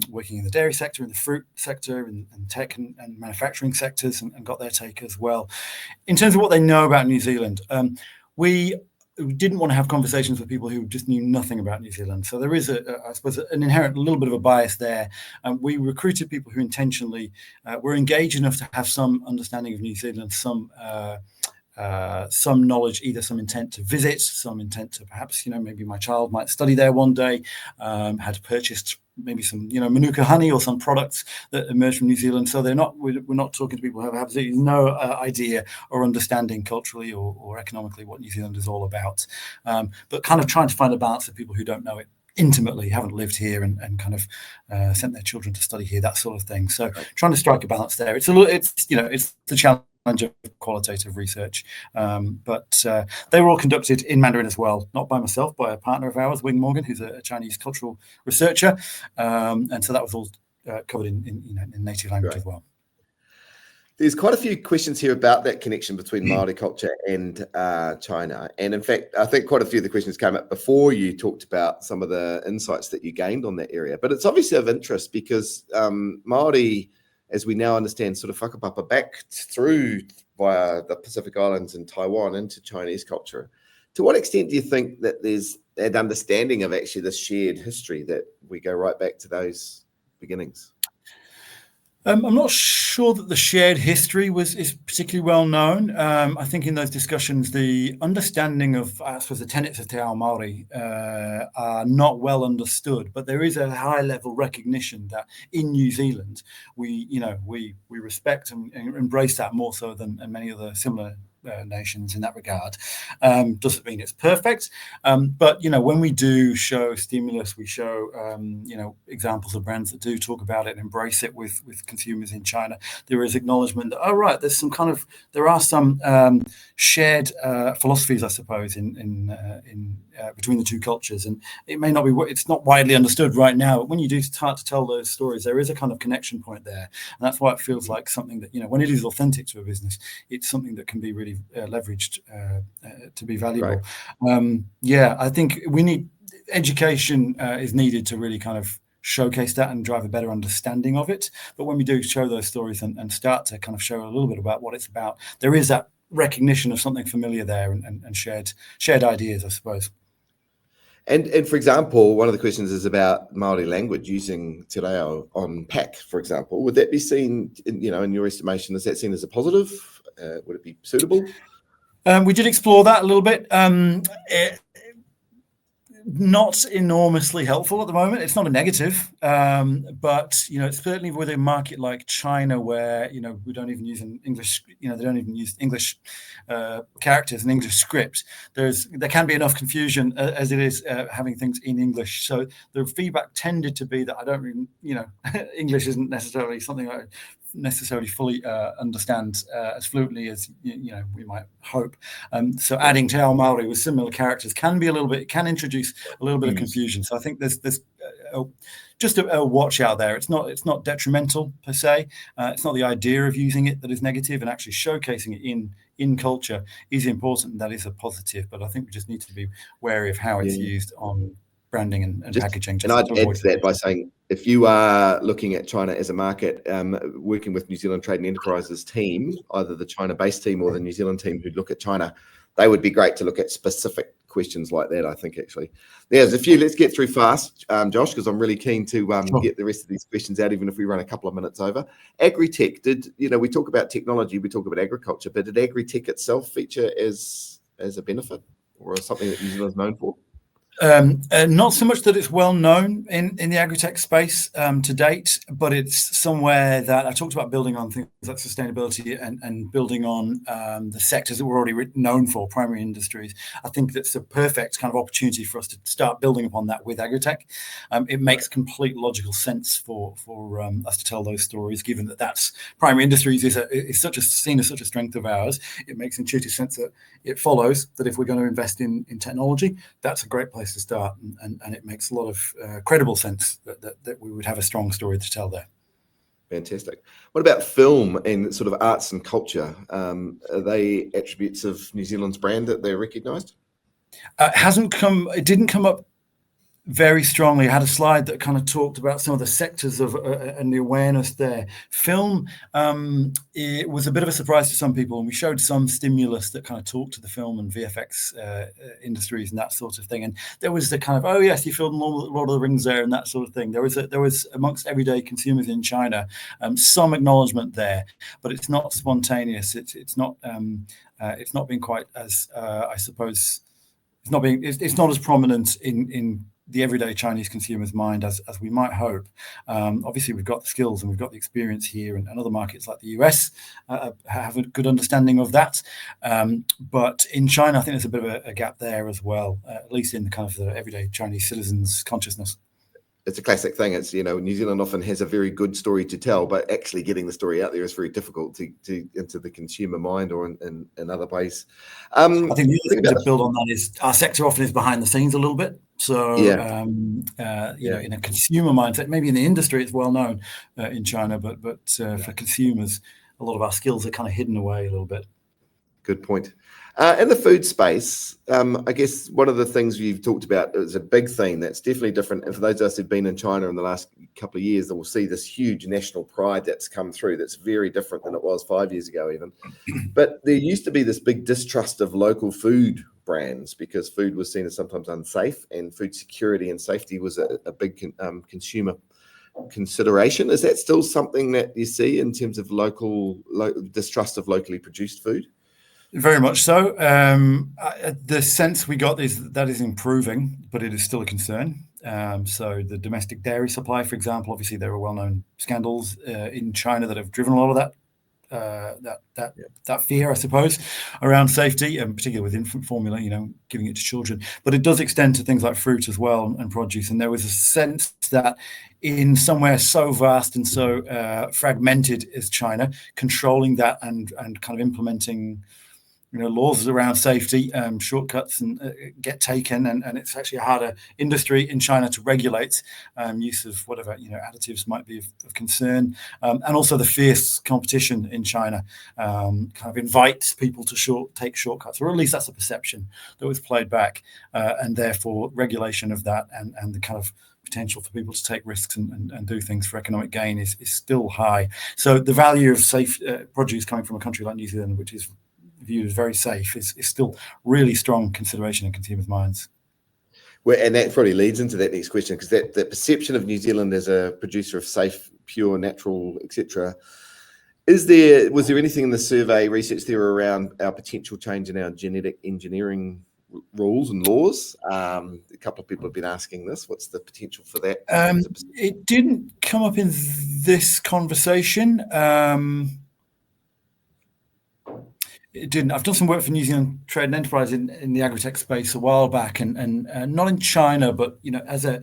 working in the dairy sector, in the fruit sector, and tech and manufacturing sectors, and got their take as well. In terms of what they know about New Zealand, we didn't want to have conversations with people who just knew nothing about New Zealand. So there is, I suppose, an inherent little bit of a bias there. We recruited people who intentionally were engaged enough to have some understanding of New Zealand, some knowledge, either some intent to visit, some intent to perhaps, maybe my child might study there one day, had purchased maybe some, Manuka honey or some products that emerged from New Zealand. So we're not talking to people who have absolutely no idea or understanding culturally or economically what New Zealand is all about. But kind of trying to find a balance of people who don't know it intimately, haven't lived here, and kind of sent their children to study here, that sort of thing. So trying to strike a balance there. It's the challenge of qualitative research, but they were all conducted in Mandarin as well, not by myself, by a partner of ours, Wing Morgan, who's a Chinese cultural researcher, and so that was all covered in native language as well. There's quite a few questions here about that connection between Māori culture and China. And in fact, I think quite a few of the questions came up before you talked about some of the insights that you gained on that area. But it's obviously of interest because Māori, as we now understand, sort of whakapapa back through via the Pacific Islands and Taiwan into Chinese culture. To what extent do you think that there's that understanding of actually this shared history, that we go right back to those beginnings? I'm not sure that the shared history is particularly well known. I think in those discussions, the understanding of, I suppose, the tenets of Te Ao Māori are not well understood. But there is a high level recognition that in New Zealand, we respect and embrace that more so than many other similar nations in that regard. Doesn't mean it's perfect, but when we do show stimulus, we show examples of brands that do talk about it and embrace it with consumers in China. There is acknowledgement that there are some shared philosophies, I suppose, in between the two cultures, and it's not widely understood right now. But when you do start to tell those stories, there is a kind of connection point there, and that's why it feels like something that when it is authentic to a business, it's something that can be really leveraged to be valuable. Right. I think we need education is needed to really kind of showcase that and drive a better understanding of it. But when we do show those stories and start to kind of show a little bit about what it's about, there is that recognition of something familiar there and shared ideas, I suppose. And for example, one of the questions is about Māori language, using te reo on pack, for example. Would that be seen, in your estimation, is that seen as a positive? Would it be suitable? We did explore that a little bit. Not enormously helpful at the moment. It's not a negative, but it's certainly with a market like China, where we don't even use English. They don't even use English characters and English script. There can be enough confusion as it is having things in English. So the feedback tended to be that I don't really, English isn't necessarily something I necessarily fully understand as fluently as we might hope. So adding Te Ao Māori with similar characters can introduce a little bit of confusion. So I think there's just a watch out there. It's not detrimental per se. It's not the idea of using it that is negative, and actually showcasing it in culture is important. That is a positive, but I think we just need to be wary of how it's used on branding and packaging. And I'd add to that by saying, if you are looking at China as a market, working with New Zealand Trade and Enterprises team, either the China-based team or the New Zealand team who look at China, they would be great to look at specific questions like that, I think, actually. There's a few. Let's get through fast, Josh, because I'm really keen to get the rest of these questions out, even if we run a couple of minutes over. Agri-tech, we talk about technology, we talk about agriculture, but did agri-tech itself feature as a benefit or something that New Zealand is known for? Not so much that it's well known in the agri-tech space to date, but it's somewhere that I talked about building on things like sustainability and building on the sectors that we're already known for, primary industries. I think that's a perfect kind of opportunity for us to start building upon that with agri-tech. It makes complete logical sense for us to tell those stories, given that that's primary industries is seen as such a strength of ours. It makes intuitive sense that it follows that if we're going to invest in technology, that's a great place to start, and it makes a lot of credible sense that we would have a strong story to tell there. Fantastic. What about film and sort of arts and culture? Are they attributes of New Zealand's brand that they're recognised? It didn't come up very strongly. I had a slide that kind of talked about some of the sectors of and the awareness there. Film, it was a bit of a surprise to some people, and we showed some stimulus that kind of talked to the film and VFX industries and that sort of thing. And there was the kind of, oh yes, you filmed Lord of the Rings there and that sort of thing. There was amongst everyday consumers in China some acknowledgement there, but it's not spontaneous. It's not been quite as I suppose it's not as prominent in the everyday Chinese consumer's mind as we might hope. Obviously, we've got the skills and we've got the experience here, and other markets like the US have a good understanding of that. But in China, I think there's a bit of a gap there as well, at least in the kind of the everyday Chinese citizens' consciousness. It's a classic thing. It's, New Zealand often has a very good story to tell, but actually getting the story out there is very difficult to into the consumer mind or in other ways. I think the other thing to build on that is our sector often is behind the scenes a little bit. So, in a consumer mindset, maybe in the industry, it's well known in China, but for consumers, a lot of our skills are kind of hidden away a little bit. Good point. In the food space, I guess one of the things you've talked about is a big theme that's definitely different. And for those of us who've been in China in the last couple of years, they will see this huge national pride that's come through that's very different than it was 5 years ago even. But there used to be this big distrust of local food brands because food was seen as sometimes unsafe, and food security and safety was a big consumer consideration. Is that still something that you see in terms of distrust of locally produced food? Very much so. The sense we got is that is improving, but it is still a concern. So the domestic dairy supply, for example, obviously there are well-known scandals in China that have driven a lot of that fear, I suppose, around safety, and particularly with infant formula, giving it to children. But it does extend to things like fruit as well and produce. And there was a sense that in somewhere so vast and so fragmented as China, controlling that and kind of implementing laws around safety, shortcuts and get taken, and it's actually a harder industry in China to regulate use of whatever additives might be of concern, and also the fierce competition in China kind of invites people to take shortcuts, or at least that's a perception that was played back, and therefore regulation of that and the kind of potential for people to take risks and do things for economic gain is still high. So the value of safe produce coming from a country like New Zealand, which is viewed as very safe, is still really strong consideration in consumers' minds. Well, and that probably leads into that next question, because that perception of New Zealand as a producer of safe, pure, natural, etc. Was there anything in the survey research there around our potential change in our genetic engineering rules and laws? A couple of people have been asking this. What's the potential for that? It didn't come up in this conversation. It didn't. I've done some work for New Zealand Trade and Enterprise in the agri-tech space a while back, and not in China, but as a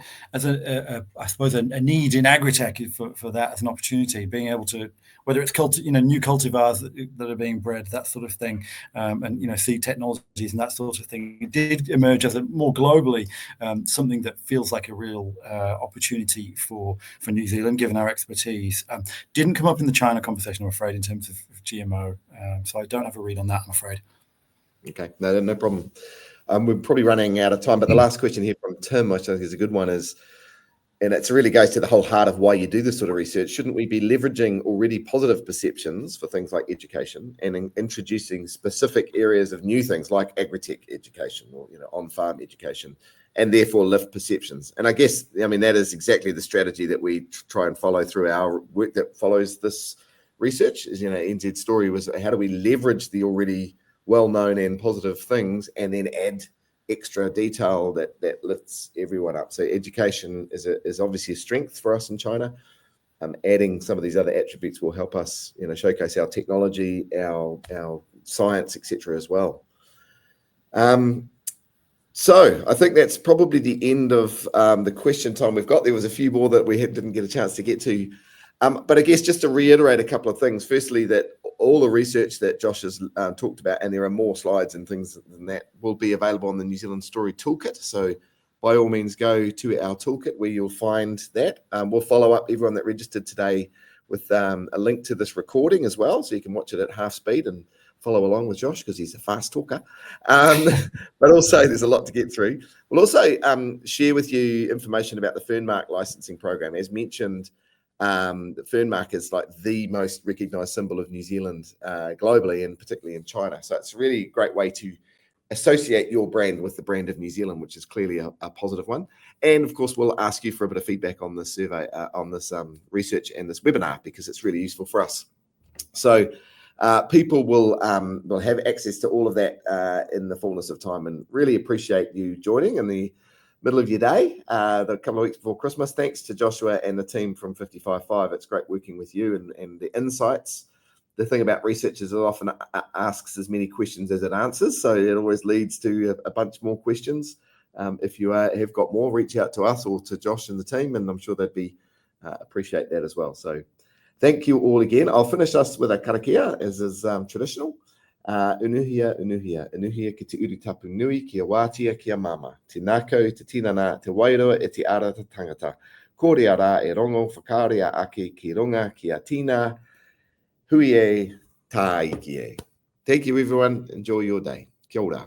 I suppose a need in agri-tech for that as an opportunity, being able to, whether it's new cultivars that are being bred, that sort of thing, and seed technologies and that sort of thing. It did emerge as a more globally something that feels like a real opportunity for New Zealand, given our expertise. Didn't come up in the China conversation, I'm afraid, in terms of GMO. So I don't have a read on that, I'm afraid. Okay, no problem. We're probably running out of time, but the last question here from Tim, which I think is a good one, and it really goes to the whole heart of why you do this sort of research. Shouldn't we be leveraging already positive perceptions for things like education and introducing specific areas of new things like agri-tech education or on-farm education, and therefore lift perceptions? And I guess that is exactly the strategy that we try and follow through our work that follows this research. Is NZ Story was, how do we leverage the already well-known and positive things and then add extra detail that lifts everyone up. So education is obviously a strength for us in China. Adding some of these other attributes will help us, showcase our technology, our science, etc. as well. So I think that's probably the end of the question time we've got. There was a few more that we didn't get a chance to get to. But I guess just to reiterate a couple of things. Firstly, that all the research that Josh has talked about, and there are more slides and things than that, will be available on the New Zealand Story Toolkit. So by all means, go to our toolkit where you'll find that. We'll follow up everyone that registered today with a link to this recording as well, so you can watch it at half speed and follow along with Josh because he's a fast talker. But also there's a lot to get through. We'll also share with you information about the Fernmark licensing program. As mentioned, the Fernmark is like the most recognised symbol of New Zealand globally, and particularly in China. So it's a really great way to associate your brand with the brand of New Zealand, which is clearly a positive one. And of course, we'll ask you for a bit of feedback on this survey, on this research and this webinar, because it's really useful for us. So people will have access to all of that in the fullness of time, and really appreciate you joining in the middle of your day, the couple of weeks before Christmas. Thanks to Joshua and the team from 55.5. It's great working with you and the insights. The thing about research is it often asks as many questions as it answers, so it always leads to a bunch more questions. If you have got more, reach out to us or to Josh and the team, and I'm sure they'd be appreciate that as well. So thank you all again. I'll finish us with a karakia, as is traditional. Unuhia, unuhia, unuhia ki te uritapu nui, kia wātia, kia mama. Te nākau, te tinana, te wairua, e te ara te tangata. Kōrera rā e rongo, whakārea ake ki runga, kia tina, hui e, tā iki e. Thank you, everyone. Enjoy your day. Kia ora.